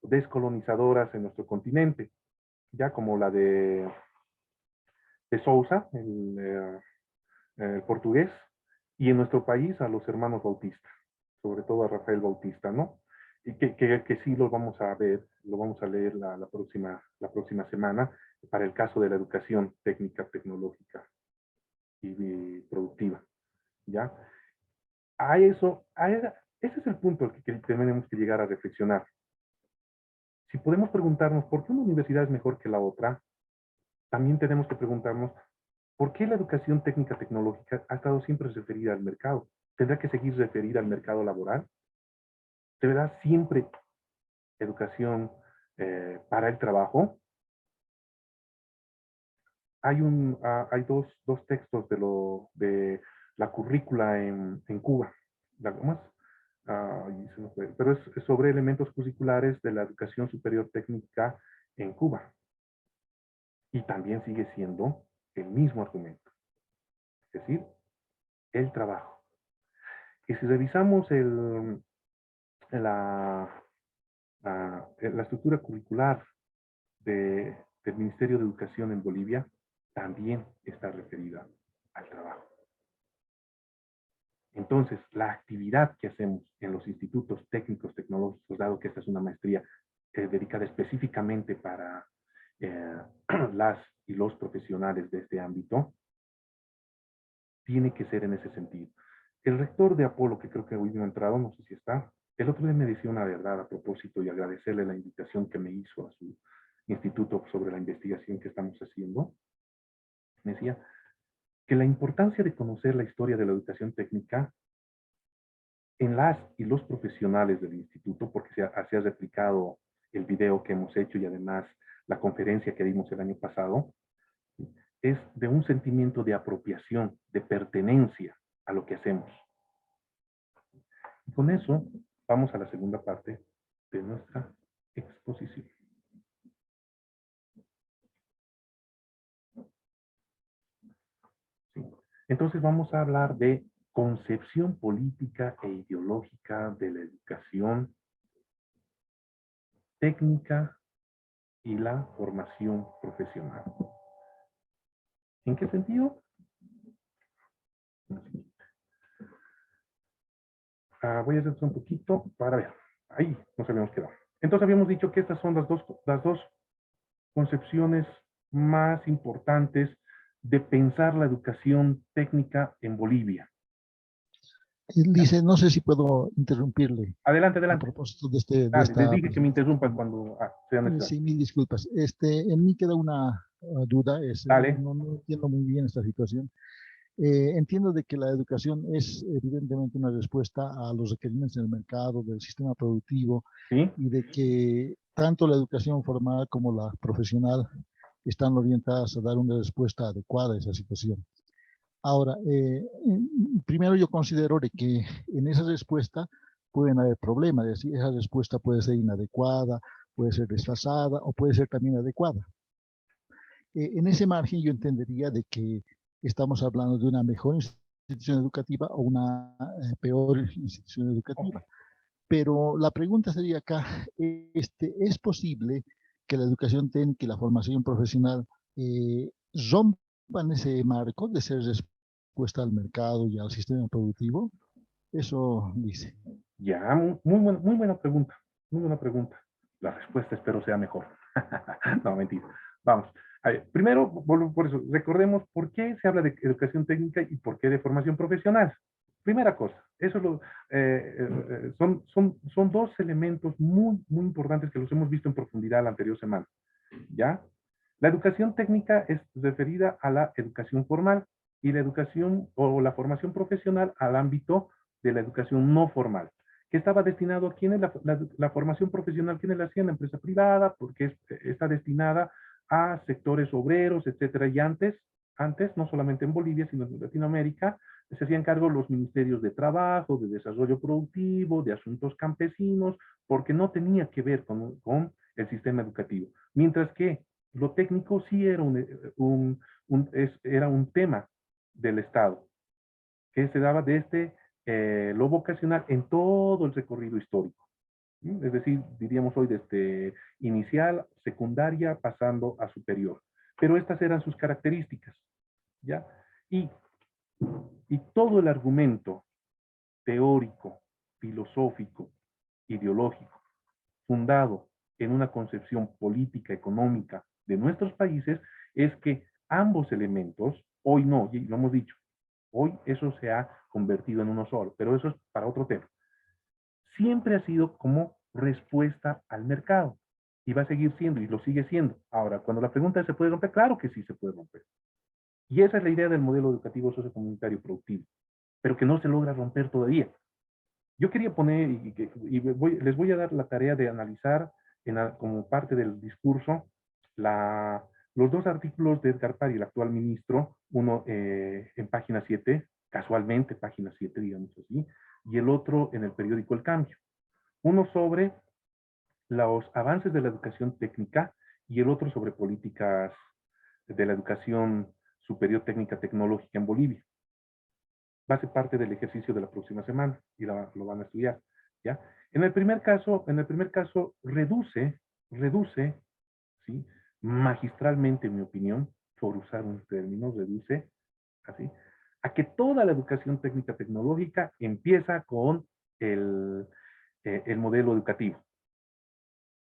descolonizadoras en nuestro continente, ya como la de Sousa, el portugués, y en nuestro país a los hermanos Bautista, sobre todo a Rafael Bautista, ¿no? Y que sí lo vamos a ver, lo vamos a leer la próxima semana para el caso de la educación técnica, tecnológica y productiva, ¿ya? Ese es el punto al que tenemos que llegar a reflexionar. Si podemos preguntarnos por qué una universidad es mejor que la otra, también tenemos que preguntarnos por qué la educación técnica tecnológica ha estado siempre referida al mercado. ¿Tendrá que seguir referida al mercado laboral? ¿Deberá siempre educación para el trabajo? Hay dos textos de la currícula en Cuba. ¿Cómo es? Pero es sobre elementos curriculares de la educación superior técnica en Cuba. Y también sigue siendo el mismo argumento. Es decir, el trabajo. Y si revisamos la, la estructura curricular del Ministerio de Educación en Bolivia también está referida al trabajo. Entonces, la actividad que hacemos en los institutos técnicos tecnológicos, dado que esta es una maestría dedicada específicamente para las y los profesionales de este ámbito, tiene que ser en ese sentido. El rector de Apolo, que creo que hoy no ha entrado, no sé si está, el otro día me decía una verdad a propósito y agradecerle la invitación que me hizo a su instituto sobre la investigación que estamos haciendo. Me decía que la importancia de conocer la historia de la educación técnica en las y los profesionales del instituto, porque se ha replicado el video que hemos hecho y además la conferencia que dimos el año pasado, es de un sentimiento de apropiación, de pertenencia a lo que hacemos. Y con eso vamos a la segunda parte de nuestra exposición. Sí. Entonces vamos a hablar de concepción política e ideológica de la educación técnica y la formación profesional. ¿En qué sentido? Voy a hacer un poquito para ver. Ahí nos habíamos quedado. Entonces habíamos dicho que estas son las dos concepciones más importantes de pensar la educación técnica en Bolivia. Dice, no sé si puedo interrumpirle Adelante, a adelante. propósito de Dale, les esta dije que me interrumpan presentación. cuando sea necesario. Sí, mil disculpas. En mí queda una duda, Dale. no entiendo muy bien esta situación. Entiendo de que la educación es evidentemente una respuesta a los requerimientos del mercado, del sistema productivo, ¿Sí? y de que tanto la educación formal como la profesional están orientadas a dar una respuesta adecuada a esa situación. Ahora, primero yo considero de que en esa respuesta pueden haber problemas, es decir, esa respuesta puede ser inadecuada, puede ser desfasada o puede ser también adecuada. En ese margen yo entendería de que estamos hablando de una mejor institución educativa o una peor institución educativa. Pero la pregunta sería acá, ¿es posible que la educación técnica y la formación profesional rompan ese marco de ser respuesta al mercado y al sistema productivo? Eso dice. Ya, muy buena pregunta. Muy buena pregunta. La respuesta espero sea mejor. No, mentira. Vamos. A ver, primero, por eso, recordemos por qué se habla de educación técnica y por qué de formación profesional. Primera cosa, eso son dos elementos muy importantes que los hemos visto en profundidad la anterior semana. ¿Ya? La educación técnica es referida a la educación formal y la educación o la formación profesional al ámbito de la educación no formal, que estaba destinado a quienes la formación profesional, quienes la hacían, la empresa privada, porque está destinada a sectores obreros, etcétera. Y antes, no solamente en Bolivia, sino en Latinoamérica, se hacían cargo los ministerios de trabajo, de desarrollo productivo, de asuntos campesinos, porque no tenía que ver con el sistema educativo. Mientras que lo técnico sí era era un tema del Estado, que se daba desde lo vocacional en todo el recorrido histórico. ¿Sí? Es decir, diríamos hoy desde inicial, secundaria, pasando a superior. Pero estas eran sus características. ¿Ya? Y todo el argumento teórico, filosófico, ideológico, fundado en una concepción política, económica de nuestros países, es que ambos elementos, hoy no, y lo hemos dicho, hoy eso se ha convertido en uno solo, pero eso es para otro tema. Siempre ha sido como respuesta al mercado y va a seguir siendo y lo sigue siendo. Ahora, cuando la pregunta es, ¿se puede romper? Claro que sí se puede romper. Y esa es la idea del modelo educativo sociocomunitario productivo, pero que no se logra romper todavía. Yo quería poner, les voy a dar la tarea de analizar como parte del discurso los dos artículos de Edgar Pari, el actual ministro, uno en página 7, casualmente página 7, digamos así, y el otro en el periódico El Cambio. Uno sobre los avances de la educación técnica y el otro sobre políticas de la educación superior técnica tecnológica en Bolivia. Va a ser parte del ejercicio de la próxima semana y lo van a estudiar. ¿ya? En el primer caso reduce, ¿sí? Magistralmente, en mi opinión, por usar un término, reduce, así, a que toda la educación técnica tecnológica empieza con el modelo educativo,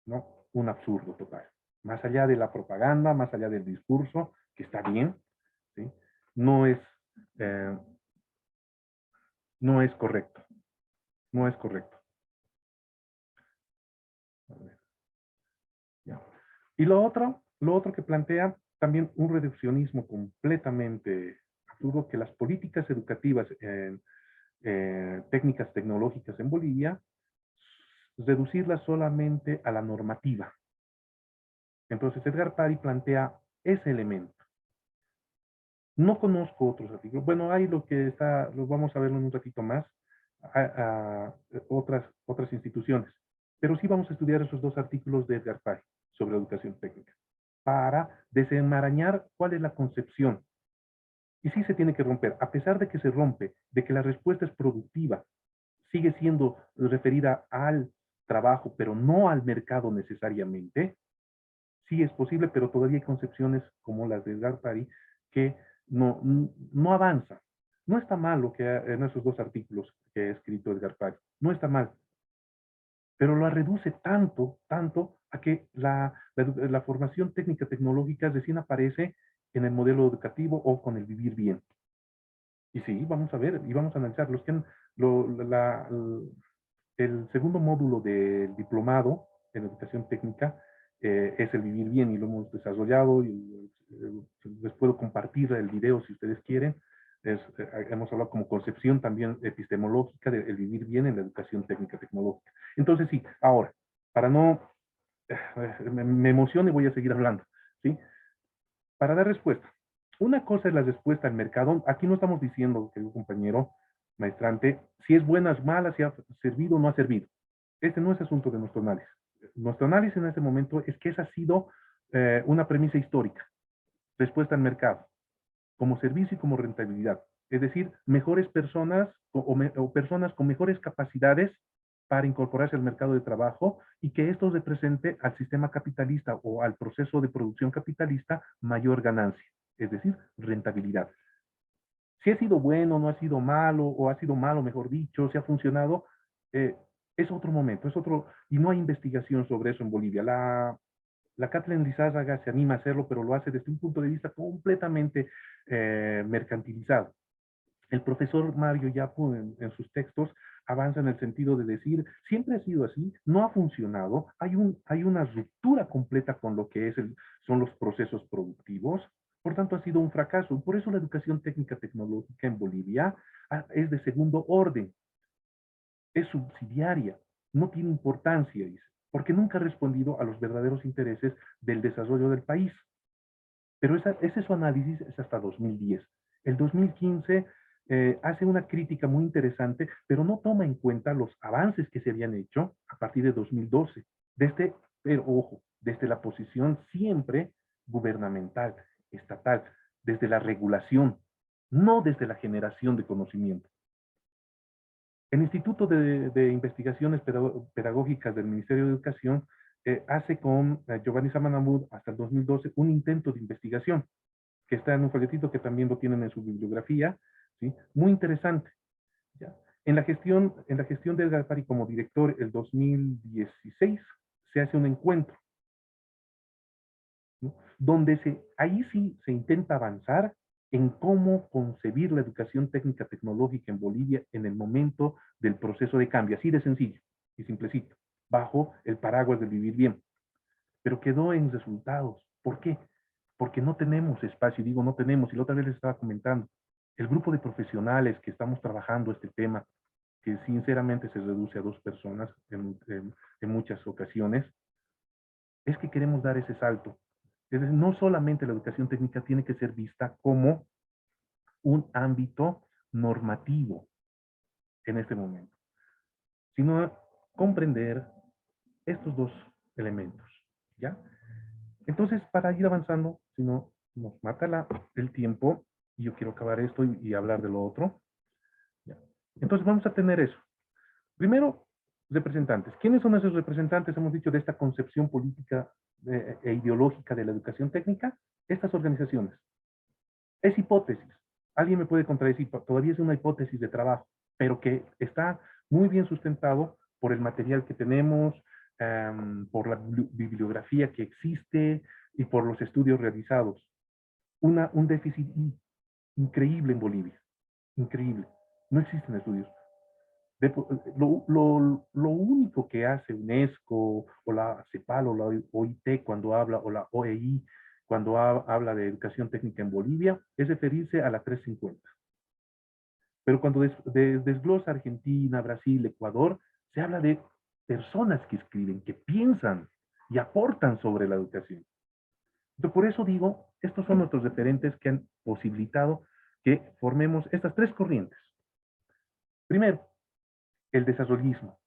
¿no? Un absurdo total. Más allá de la propaganda, más allá del discurso, que está bien, ¿sí? No es, eh, no es correcto. No es correcto. A ver, ya. Y lo otro que plantea también un reduccionismo completamente absurdo, que las políticas educativas en técnicas tecnológicas en Bolivia, reducirlas solamente a la normativa. Entonces Edgar Pari plantea ese elemento. No conozco otros artículos. Bueno, hay lo que está, lo vamos a verlo en un ratito más, otras instituciones. Pero sí vamos a estudiar esos dos artículos de Edgar Pari sobre educación técnica, para desenmarañar cuál es la concepción. Y sí se tiene que romper, a pesar de que se rompe, de que la respuesta es productiva, sigue siendo referida al trabajo, pero no al mercado necesariamente. Sí es posible, pero todavía hay concepciones como las de Edgar Pari que no avanzan. No está mal lo que en esos dos artículos que ha escrito Edgar Pari, no está mal, pero lo reduce tanto a que la formación técnica tecnológica recién aparece en el modelo educativo o con el vivir bien. Y sí, vamos a ver y vamos a analizar los que el segundo módulo del diplomado en educación técnica es el vivir bien y lo hemos desarrollado y les puedo compartir el video si ustedes quieren. Hemos hablado como concepción también epistemológica del vivir bien en la educación técnica tecnológica. Entonces sí, ahora, para no me emociono y voy a seguir hablando, ¿sí? Para dar respuesta. Una cosa es la respuesta al mercado. Aquí no estamos diciendo, querido compañero maestrante, si es buena o mala, si ha servido o no ha servido. Este no es asunto de nuestro análisis. Nuestro análisis en este momento es que esa ha sido una premisa histórica. Respuesta al mercado, como servicio y como rentabilidad. Es decir, mejores personas o personas con mejores capacidades para incorporarse al mercado de trabajo y que esto represente al sistema capitalista o al proceso de producción capitalista mayor ganancia, es decir, rentabilidad. Si ha sido bueno, no ha sido malo, o ha sido malo, mejor dicho, si ha funcionado, es otro momento, es otro, y no hay investigación sobre eso en Bolivia. La Kathleen Lizárraga se anima a hacerlo, pero lo hace desde un punto de vista completamente mercantilizado. El profesor Mario Yapu en sus textos avanza en el sentido de decir, siempre ha sido así, no ha funcionado, hay una ruptura completa con lo que son los procesos productivos, por tanto ha sido un fracaso. Por eso la educación técnica tecnológica en Bolivia es de segundo orden, es subsidiaria, no tiene importancia, dice, porque nunca ha respondido a los verdaderos intereses del desarrollo del país. Pero ese su análisis es hasta 2010. El 2015 hace una crítica muy interesante, pero no toma en cuenta los avances que se habían hecho a partir de 2012. Pero ojo, desde la posición siempre gubernamental, estatal, desde la regulación, no desde la generación de conocimiento. El Instituto de Investigaciones Pedagógicas del Ministerio de Educación hace con Giovanni Samanamud hasta el 2012 un intento de investigación que está en un folletito que también lo tienen en su bibliografía, ¿sí? Muy interesante. ¿Ya? En la gestión de Edgar Pari como director, el 2016, se hace un encuentro, ¿no? Donde ahí sí se intenta avanzar en cómo concebir la educación técnica tecnológica en Bolivia en el momento del proceso de cambio, así de sencillo y simplecito, bajo el paraguas del vivir bien. Pero quedó en resultados. ¿Por qué? Porque no tenemos espacio, digo no tenemos, y la otra vez les estaba comentando, el grupo de profesionales que estamos trabajando este tema, que sinceramente se reduce a 2 personas en muchas ocasiones, es que queremos dar ese salto. Es decir, no solamente la educación técnica tiene que ser vista como un ámbito normativo en este momento, sino comprender estos 2 elementos, ¿ya? Entonces, para ir avanzando, si no, nos mata el tiempo, y yo quiero acabar esto y hablar de lo otro. ¿Ya? Entonces, vamos a tener eso. Primero, Representantes. ¿Quiénes son esos representantes, hemos dicho, de esta concepción política e ideológica de la educación técnica? Estas organizaciones. Es hipótesis. Alguien me puede contradecir, todavía es una hipótesis de trabajo, pero que está muy bien sustentado por el material que tenemos, por la bibliografía que existe y por los estudios realizados. Un déficit increíble en Bolivia. Increíble. No existen estudios. Lo único que hace UNESCO o la CEPAL o la OIT cuando habla, o la OEI cuando habla de educación técnica en Bolivia, es referirse a la 350. Pero cuando desglosa Argentina, Brasil, Ecuador, se habla de personas que escriben, que piensan y aportan sobre la educación. Entonces, por eso digo, estos son nuestros referentes que han posibilitado que formemos estas tres corrientes. Primero, el desarrollismo.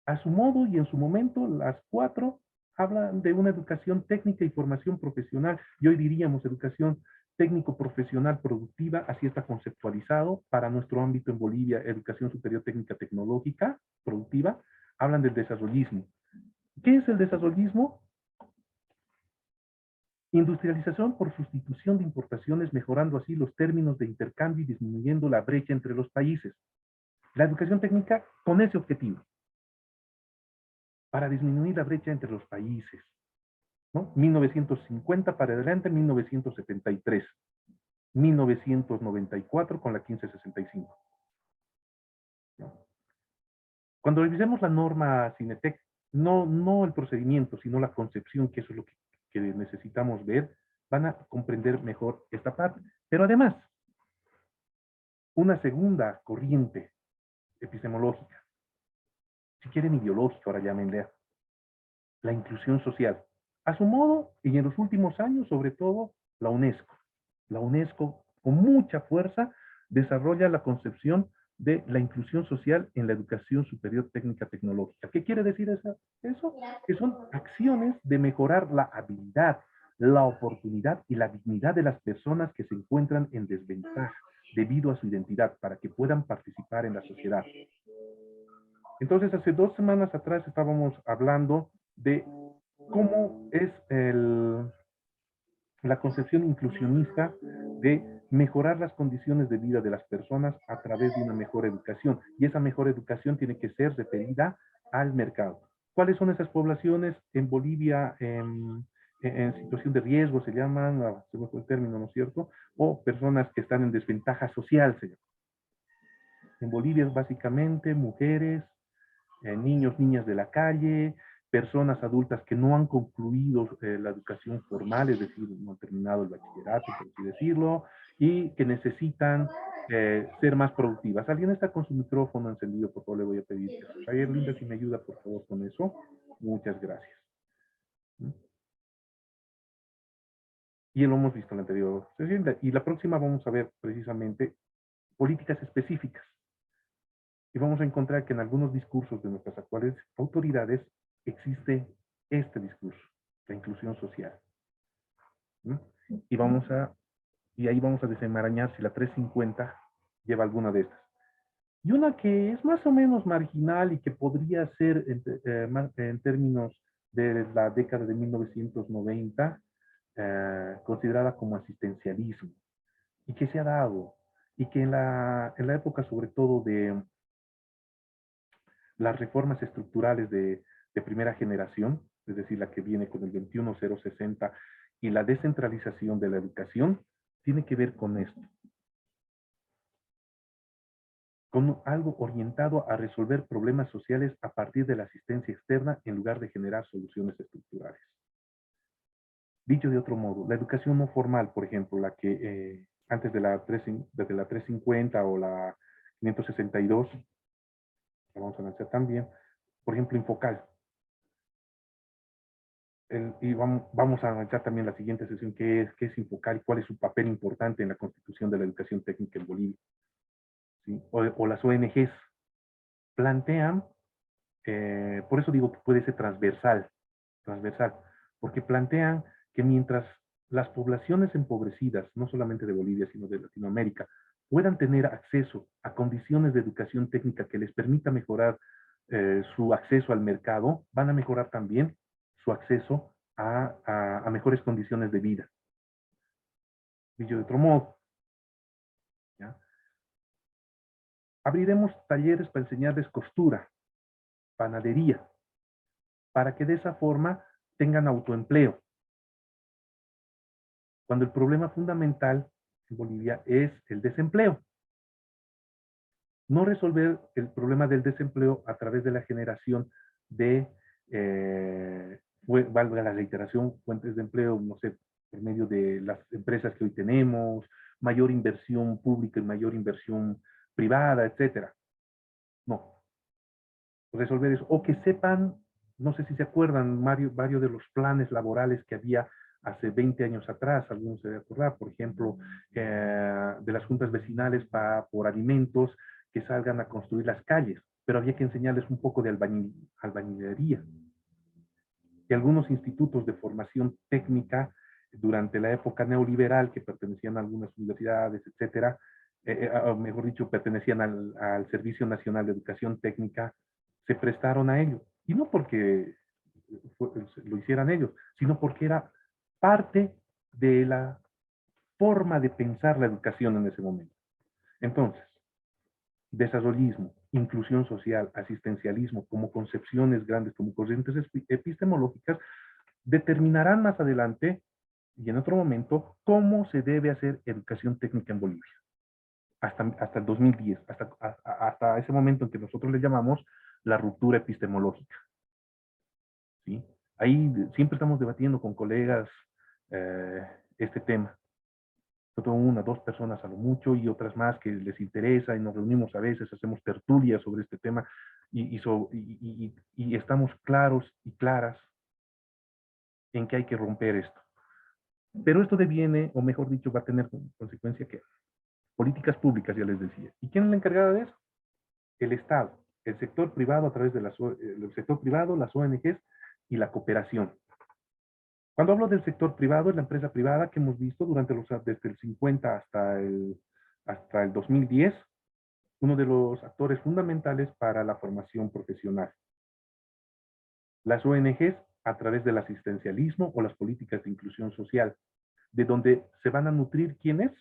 A su modo y en su momento, las cuatro hablan de una educación técnica y formación profesional. Y hoy diríamos educación técnico-profesional productiva, así está conceptualizado para nuestro ámbito en Bolivia, educación superior técnica tecnológica productiva, hablan del desarrollismo. ¿Qué es el desarrollismo? Industrialización por sustitución de importaciones, mejorando así los términos de intercambio y disminuyendo la brecha entre los países. La educación técnica con ese objetivo, para disminuir la brecha entre los países, ¿no? 1950 para adelante, 1973, 1994 con la 1565. ¿No? Cuando revisemos la norma Cinetec, no el procedimiento, sino la concepción, que eso es lo que necesitamos ver, van a comprender mejor esta parte. Pero además, una segunda corriente epistemológica, si quieren ideológica, ahora llámenle, la inclusión social. A su modo, y en los últimos años, sobre todo, la UNESCO. La UNESCO, con mucha fuerza, desarrolla la concepción de la inclusión social en la educación superior técnica tecnológica. ¿Qué quiere decir eso? Que son acciones de mejorar la habilidad, la oportunidad y la dignidad de las personas que se encuentran en desventaja debido a su identidad, para que puedan participar en la sociedad. Entonces, hace 2 semanas atrás estábamos hablando de cómo es la concepción inclusionista de mejorar las condiciones de vida de las personas a través de una mejor educación. Y esa mejor educación tiene que ser referida al mercado. ¿Cuáles son esas poblaciones en Bolivia en situación de riesgo, se llaman, se me fue el término, ¿no es cierto? O personas que están en desventaja social, se llama. En Bolivia es básicamente mujeres, niños, niñas de la calle, personas adultas que no han concluido la educación formal, es decir, no han terminado el bachillerato, por así decirlo, y que necesitan ser más productivas. ¿Alguien está con su micrófono encendido? Por favor, le voy a pedir. Javier, Linda, si me ayuda, por favor, con eso. Muchas gracias. Y lo hemos visto en la anterior sesión. Y la próxima vamos a ver precisamente políticas específicas. Y vamos a encontrar que en algunos discursos de nuestras actuales autoridades existe este discurso, la inclusión social. ¿No? Y ahí vamos a desenmarañar si la 350 lleva alguna de estas. Y una que es más o menos marginal y que podría ser en términos de la década de 1990, considerada como asistencialismo, y que se ha dado, y que en la época sobre todo de las reformas estructurales de primera generación, es decir, la que viene con el 21060 y la descentralización de la educación, tiene que ver con esto. Con algo orientado a resolver problemas sociales a partir de la asistencia externa en lugar de generar soluciones estructurales. Dicho de otro modo, la educación no formal, por ejemplo, la que antes de desde la 350 o la 562, la vamos a lanzar también, por ejemplo, Infocal. Y vamos a avanzar también la siguiente sesión, qué es Infocal y cuál es su papel importante en la constitución de la educación técnica en Bolivia. ¿Sí? O las ONGs plantean, por eso digo que puede ser transversal, porque plantean que mientras las poblaciones empobrecidas, no solamente de Bolivia, sino de Latinoamérica, puedan tener acceso a condiciones de educación técnica que les permita mejorar su acceso al mercado, van a mejorar también su acceso a mejores condiciones de vida. Dicho de otro modo, ¿ya? Abriremos talleres para enseñarles costura, panadería, para que de esa forma tengan autoempleo. Cuando el problema fundamental en Bolivia es el desempleo. No resolver el problema del desempleo a través de la generación de, valga la reiteración, fuentes de empleo, no sé, por medio de las empresas que hoy tenemos, mayor inversión pública y mayor inversión privada, etcétera. No. Resolver eso. O que sepan, no sé si se acuerdan, varios de los planes laborales que había hace 20 años atrás, algunos se deben acordar, por ejemplo, de las juntas vecinales por alimentos que salgan a construir las calles, pero había que enseñarles un poco de albañilería. Y algunos institutos de formación técnica durante la época neoliberal que pertenecían a algunas universidades, etcétera, mejor dicho, pertenecían al Servicio Nacional de Educación Técnica, se prestaron a ello. Y no porque lo hicieran ellos, sino porque era parte de la forma de pensar la educación en ese momento. Entonces, desarrollismo, inclusión social, asistencialismo, como concepciones grandes, como corrientes epistemológicas, determinarán más adelante y en otro momento cómo se debe hacer educación técnica en Bolivia. Hasta el 2010, hasta ese momento en que nosotros le llamamos la ruptura epistemológica. ¿Sí? Ahí siempre estamos debatiendo con colegas este tema. Tengo una, dos personas a lo mucho y otras más que les interesa y nos reunimos a veces, hacemos tertulias sobre este tema y estamos claros y claras en que hay que romper esto. Pero esto deviene, o mejor dicho, va a tener consecuencia que políticas públicas, ya les decía. ¿Y quién es la encargada de eso? El Estado, el sector privado a través del sector privado, las ONGs y la cooperación. Cuando hablo del sector privado, es la empresa privada que hemos visto desde el 50 hasta el 2010, uno de los actores fundamentales para la formación profesional. Las ONGs a través del asistencialismo o las políticas de inclusión social, de donde se van a nutrir ¿quiénes?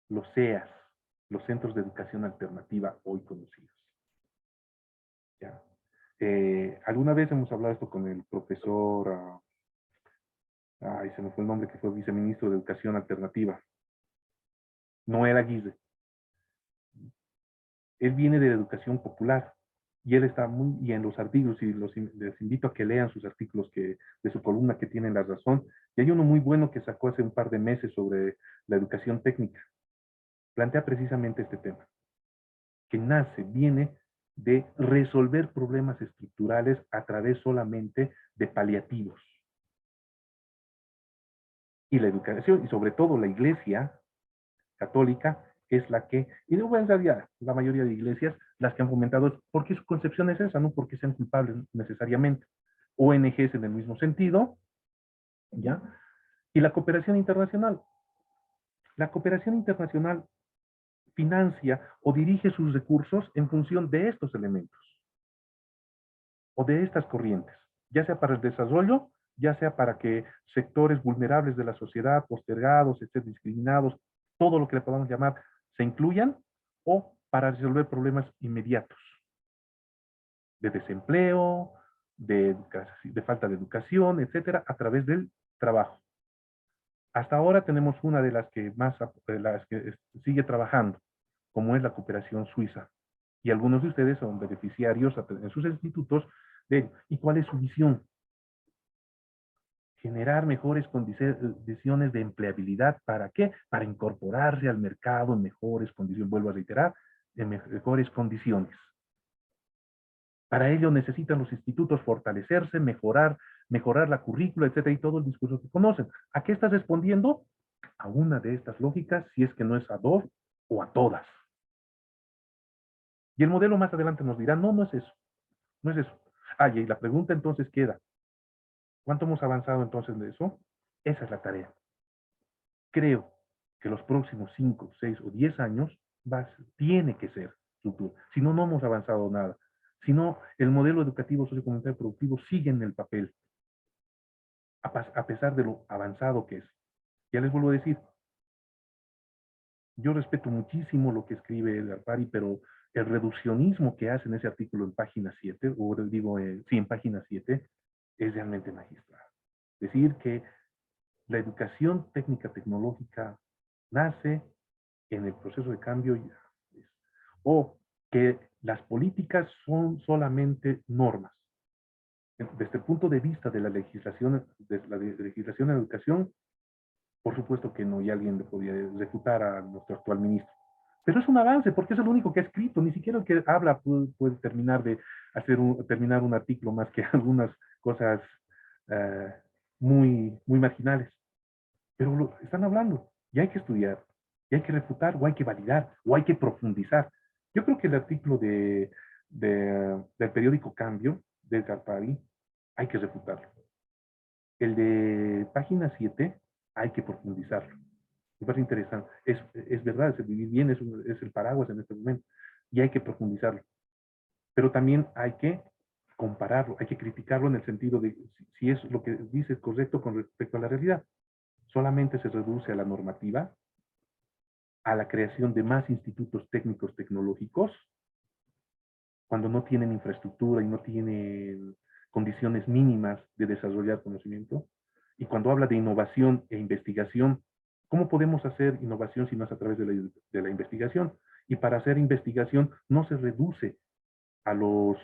Los CEAS, los Centros de Educación Alternativa hoy conocidos. ¿Ya? Alguna vez hemos hablado esto con el profesor, se me fue el nombre, que fue viceministro de Educación Alternativa, Noel Aguirre. Él viene de la educación popular y él está y en los artículos, y les invito a que lean sus artículos de su columna que tienen La Razón, y hay uno muy bueno que sacó hace un par de meses sobre la educación técnica. Plantea precisamente este tema, que viene de resolver problemas estructurales a través solamente de paliativos. Y la educación, y sobre todo la Iglesia católica, es la que, y luego en realidad la mayoría de iglesias, las que han fomentado, porque su concepción es esa, no porque sean culpables necesariamente. ONGs en el mismo sentido, ¿ya? Y la cooperación internacional. La cooperación internacional financia o dirige sus recursos en función de estos elementos o de estas corrientes, ya sea para el desarrollo, ya sea para que sectores vulnerables de la sociedad, postergados, etcétera, discriminados, todo lo que le podamos llamar, se incluyan, o para resolver problemas inmediatos de desempleo, de falta de educación, etcétera, a través del trabajo. Hasta ahora tenemos una de las que sigue trabajando, como es la cooperación suiza. Y algunos de ustedes son beneficiarios en sus institutos de ello. ¿Y cuál es su visión? Generar mejores condiciones de empleabilidad. ¿Para qué? Para incorporarse al mercado en mejores condiciones, vuelvo a reiterar, en mejores condiciones. Para ello necesitan los institutos fortalecerse, mejorar la currícula, etcétera, y todo el discurso que conocen. ¿A qué estás respondiendo? A una de estas lógicas, si es que no es a dos o a todas. Y el modelo más adelante nos dirá, no, no es eso. No es eso. Y la pregunta entonces queda, ¿cuánto hemos avanzado entonces de eso? Esa es la tarea. Creo que los próximos 5, 6 o 10 años tiene que ser futuro. Si no, no hemos avanzado nada. sino el modelo educativo sociocomunitario productivo sigue en el papel, a pesar de lo avanzado que es. Ya les vuelvo a decir, yo respeto muchísimo lo que escribe Garpari, pero el reduccionismo que hace en ese artículo en página 7, o digo, sí, en página 7, es realmente magistral. Decir que la educación técnica tecnológica nace en el proceso de cambio, o que las políticas son solamente normas. Desde el punto de vista de la legislación en educación, por supuesto que no, y alguien le podía refutar a nuestro actual ministro. Pero es un avance, porque es el único que ha escrito, ni siquiera el que habla puede terminar de terminar un artículo más que algunas cosas muy marginales. Pero están hablando, y hay que estudiar, y hay que refutar, o hay que validar, o hay que profundizar. Yo creo que el artículo del periódico Cambio, de Garpari, hay que refutarlo. El de página 7, hay que profundizarlo. Me parece interesante. Es verdad, es el vivir bien, es el paraguas en este momento, y hay que profundizarlo. Pero también hay que compararlo, hay que criticarlo en el sentido de si es lo que dice es correcto con respecto a la realidad. Solamente se reduce a la normativa, a la creación de más institutos técnicos tecnológicos, cuando no tienen infraestructura y no tienen condiciones mínimas de desarrollar conocimiento. Y cuando habla de innovación e investigación, ¿cómo podemos hacer innovación si no es a través de la investigación? Y para hacer investigación no se reduce a los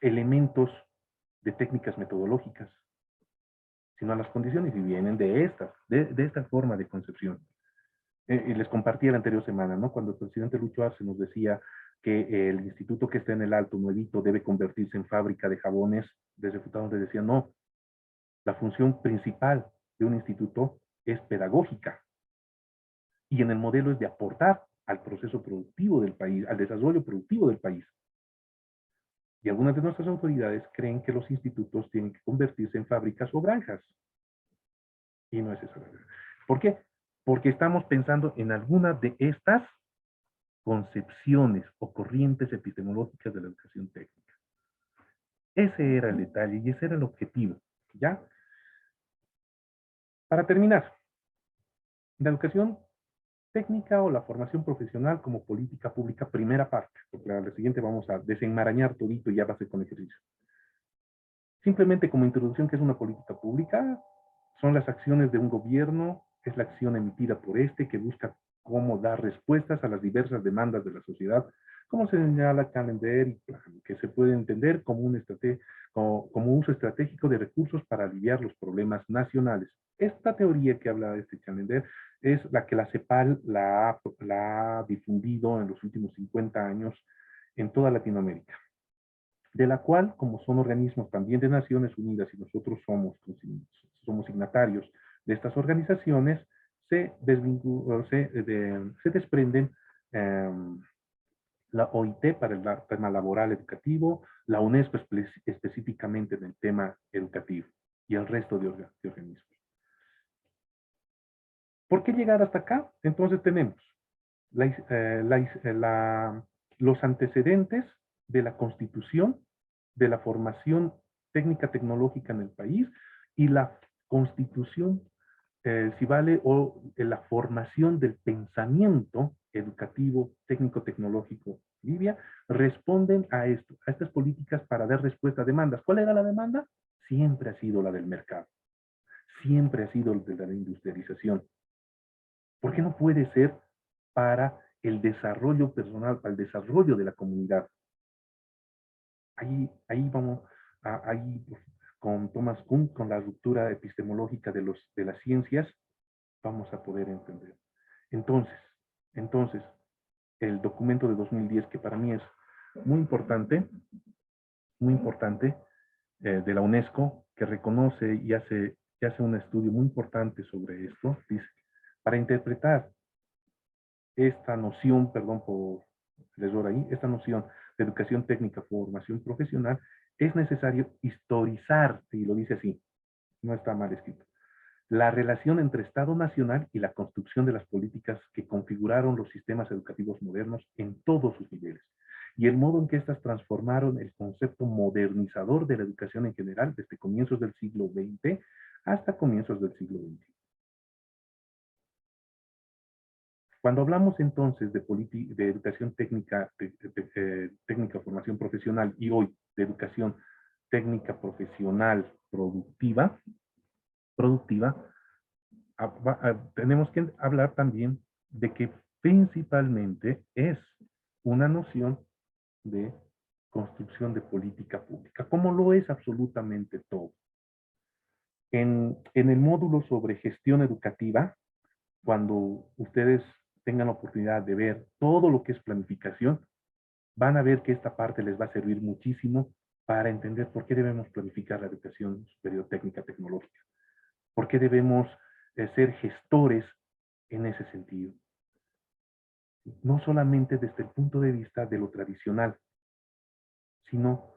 elementos de técnicas metodológicas, sino a las condiciones, y vienen de esta forma de concepción. Y les compartí la anterior semana, ¿no? Cuando el presidente Lucho Arce nos decía que el instituto que está en el Alto, nuevito, debe convertirse en fábrica de jabones, desde Futado les decía, no, la función principal de un instituto es pedagógica, y en el modelo es de aportar al proceso productivo del país, al desarrollo productivo del país. Y algunas de nuestras autoridades creen que los institutos tienen que convertirse en fábricas o granjas. Y no es eso. ¿Por qué? Porque estamos pensando en alguna de estas concepciones o corrientes epistemológicas de la educación técnica. Ese era el detalle y ese era el objetivo, ¿ya? Para terminar, la educación técnica o la formación profesional como política pública, primera parte, porque a la siguiente vamos a desenmarañar todito y ya va a ser con ejercicio. Simplemente como introducción, ¿qué es una política pública? Son las acciones de un gobierno, es la acción emitida por este que busca cómo dar respuestas a las diversas demandas de la sociedad, como se señala Callender y Plan, que se puede entender como como uso estratégico de recursos para aliviar los problemas nacionales. Esta teoría que habla este Callender es la que la CEPAL la ha difundido en los últimos 50 años en toda Latinoamérica, de la cual, como son organismos también de Naciones Unidas y nosotros somos signatarios de estas organizaciones, se desprenden la OIT para el tema laboral educativo, la UNESCO específicamente en el tema educativo y el resto de organismos. ¿Por qué llegar hasta acá? Entonces tenemos los antecedentes de la Constitución, de la formación técnica tecnológica en el país y la Constitución, si vale, o la formación del pensamiento educativo técnico-tecnológico Libia, responden a esto, a estas políticas para dar respuesta a demandas. ¿Cuál era la demanda? Siempre ha sido la del mercado, siempre ha sido la de la industrialización. ¿Por qué no puede ser para el desarrollo personal, para el desarrollo de la comunidad? Ahí vamos, ahí con Thomas Kuhn, con la ruptura epistemológica de las ciencias, vamos a poder entender. Entonces, el documento de 2010, que para mí es muy importante, de la UNESCO, que reconoce y hace un estudio muy importante sobre esto, dice, para interpretar esta noción, perdón por el error ahí, esta noción de educación técnica, formación profesional, es necesario historizar, y lo dice así, no está mal escrito, la relación entre Estado nacional y la construcción de las políticas que configuraron los sistemas educativos modernos en todos sus niveles, y el modo en que éstas transformaron el concepto modernizador de la educación en general desde comienzos del siglo XX hasta comienzos del siglo XXI. Cuando hablamos entonces de educación técnica, técnica, formación profesional, y hoy de educación técnica profesional productiva, tenemos que hablar también de que principalmente es una noción de construcción de política pública, como lo es absolutamente todo. En el módulo sobre gestión educativa, cuando ustedes tengan la oportunidad de ver todo lo que es planificación, van a ver que esta parte les va a servir muchísimo para entender por qué debemos planificar la educación superior técnica tecnológica, por qué debemos ser gestores en ese sentido. No solamente desde el punto de vista de lo tradicional, sino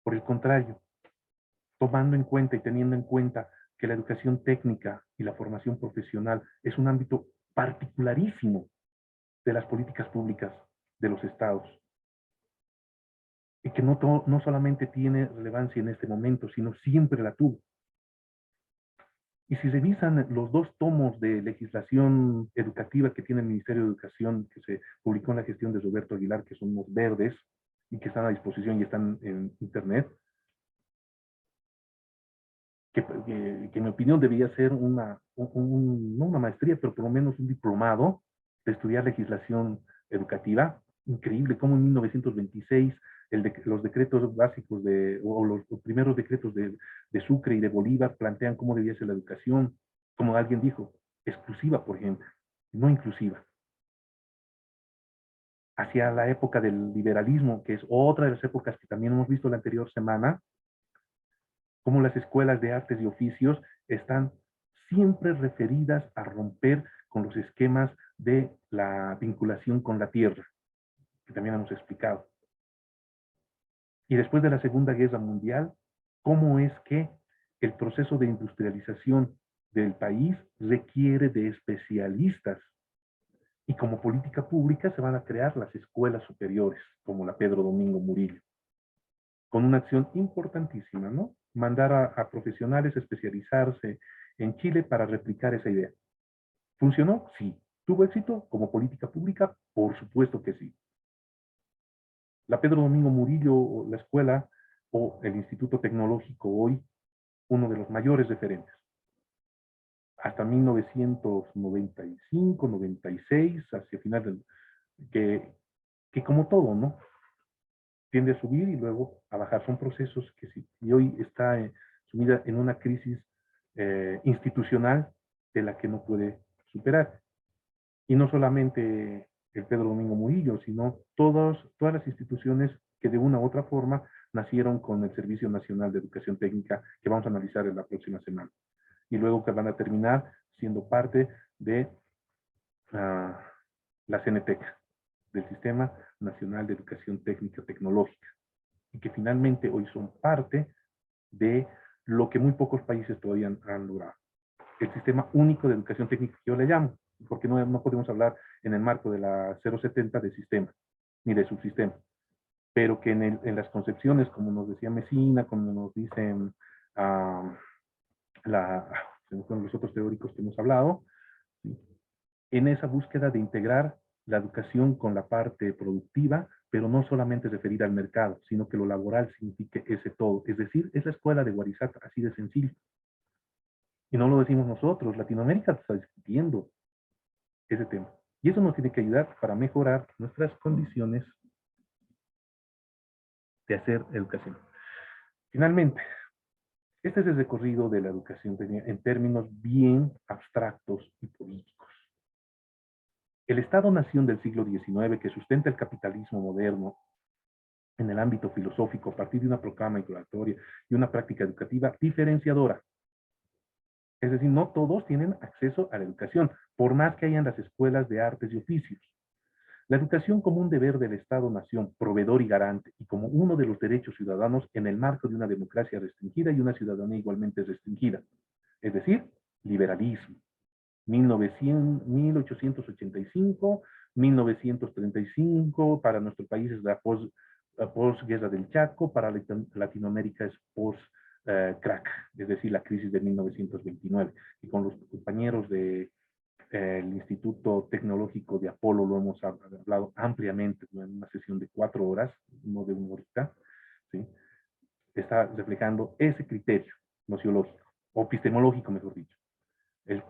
por el contrario, tomando en cuenta y teniendo en cuenta que la educación técnica y la formación profesional es un ámbito particularísimo de las políticas públicas de los estados, y que no solamente tiene relevancia en este momento, sino siempre la tuvo. Y si revisan los 2 tomos de legislación educativa que tiene el Ministerio de Educación, que se publicó en la gestión de Roberto Aguilar, que son los verdes, y que están a disposición y están en internet, que en mi opinión debía ser no una maestría, pero por lo menos un diplomado de estudiar legislación educativa. Increíble cómo en 1926 los decretos básicos o los primeros decretos de Sucre y de Bolívar plantean cómo debía ser la educación, como alguien dijo, exclusiva, por ejemplo, no inclusiva. Hacia la época del liberalismo, que es otra de las épocas que también hemos visto la anterior semana, cómo las escuelas de artes y oficios están siempre referidas a romper con los esquemas de la vinculación con la tierra, que también hemos explicado. Y después de la Segunda Guerra Mundial, cómo es que el proceso de industrialización del país requiere de especialistas. Y como política pública se van a crear las escuelas superiores, como la Pedro Domingo Murillo, con una acción importantísima, ¿no? Mandar a profesionales a especializarse en Chile para replicar esa idea. ¿Funcionó? Sí. ¿Tuvo éxito como política pública? Por supuesto que sí. La Pedro Domingo Murillo, la escuela o el Instituto Tecnológico hoy, uno de los mayores referentes. Hasta 1995, 96, hacia final del... que como todo, ¿no? Tiende a subir y luego a bajar. Son procesos que sí. Y hoy está sumida en una crisis institucional de la que no puede superar. Y no solamente el Pedro Domingo Murillo, sino todas las instituciones que de una u otra forma nacieron con el Servicio Nacional de Educación Técnica, que vamos a analizar en la próxima semana. Y luego que van a terminar siendo parte de la CNTEC, del Sistema Nacional de Educación Técnica Tecnológica, y que finalmente hoy son parte de lo que muy pocos países todavía han logrado. El Sistema Único de Educación Técnica, que yo le llamo, porque no podemos hablar en el marco de la 070 de sistema, ni de subsistema, pero que en las concepciones, como nos decía Messina, como nos dicen los otros teóricos que hemos hablado, ¿sí? En esa búsqueda de integrar la educación con la parte productiva, pero no solamente referida al mercado, sino que lo laboral signifique ese todo. Es decir, es la escuela de Guarizac, así de sencillo. Y no lo decimos nosotros, Latinoamérica está discutiendo ese tema. Y eso nos tiene que ayudar para mejorar nuestras condiciones de hacer educación. Finalmente, este es el recorrido de la educación en términos bien abstractos y políticos. El Estado-nación del siglo XIX, que sustenta el capitalismo moderno en el ámbito filosófico a partir de una proclama inclinatoria y una práctica educativa diferenciadora. Es decir, no todos tienen acceso a la educación, por más que hayan las escuelas de artes y oficios. La educación como un deber del Estado-nación, proveedor y garante, y como uno de los derechos ciudadanos en el marco de una democracia restringida y una ciudadanía igualmente restringida. Es decir, liberalismo. 1885, 1935, para nuestro país es la posguerra del Chaco, para Latinoamérica es post-crack, es decir, la crisis de 1929. Y con los compañeros del Instituto Tecnológico de Apolo lo hemos hablado ampliamente en una sesión de 4 horas, no de 1 horita, ¿sí? Está reflejando ese criterio nociológico, o epistemológico, mejor dicho. El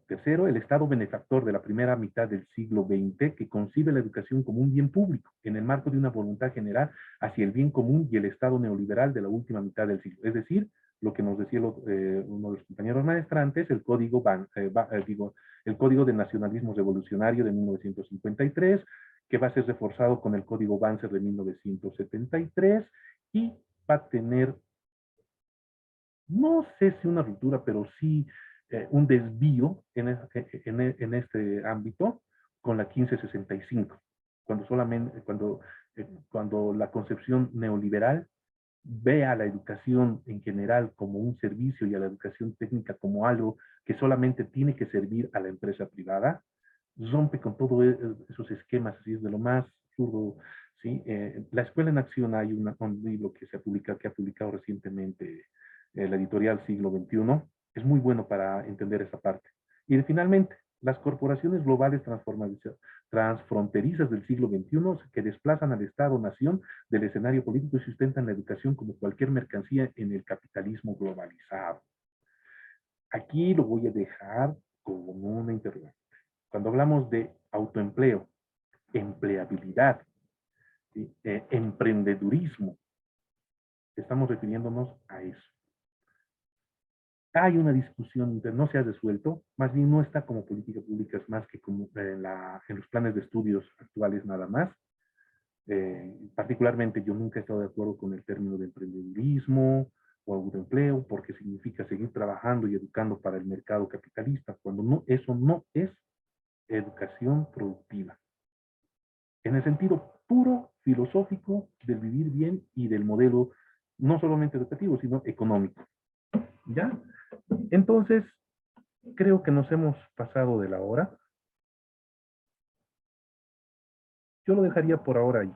tercero, el Estado benefactor de la primera mitad del siglo XX, que concibe la educación como un bien público, en el marco de una voluntad general hacia el bien común, y el Estado neoliberal de la última mitad del siglo. Es decir, lo que nos decía uno de los compañeros maestrantes, el Código de Nacionalismo Revolucionario de 1953, que va a ser reforzado con el Código Banzer de 1973, y va a tener, no sé si una ruptura, pero sí un desvío en este ámbito con la 1565, cuando la concepción neoliberal ve a la educación en general como un servicio y a la educación técnica como algo que solamente tiene que servir a la empresa privada, rompe con todos esos esquemas, así es de lo más absurdo, ¿sí? La Escuela en Acción, hay un libro que ha publicado recientemente la editorial Siglo XXI, es muy bueno para entender esa parte. Y finalmente, las corporaciones globales transfronterizas del siglo XXI que desplazan al Estado-nación del escenario político y sustentan la educación como cualquier mercancía en el capitalismo globalizado. Aquí lo voy a dejar como una interrogante. Cuando hablamos de autoempleo, empleabilidad, ¿sí? Emprendedurismo, estamos refiriéndonos a eso. Hay una discusión, no se ha resuelto, más bien no está como política pública, es más que como en los planes de estudios actuales nada más. Particularmente yo nunca he estado de acuerdo con el término de emprendedurismo o autoempleo, porque significa seguir trabajando y educando para el mercado capitalista, cuando no, eso no es educación productiva. En el sentido puro filosófico del vivir bien y del modelo no solamente educativo, sino económico. ¿Ya? Entonces, creo que nos hemos pasado de la hora. Yo lo dejaría por ahora ahí.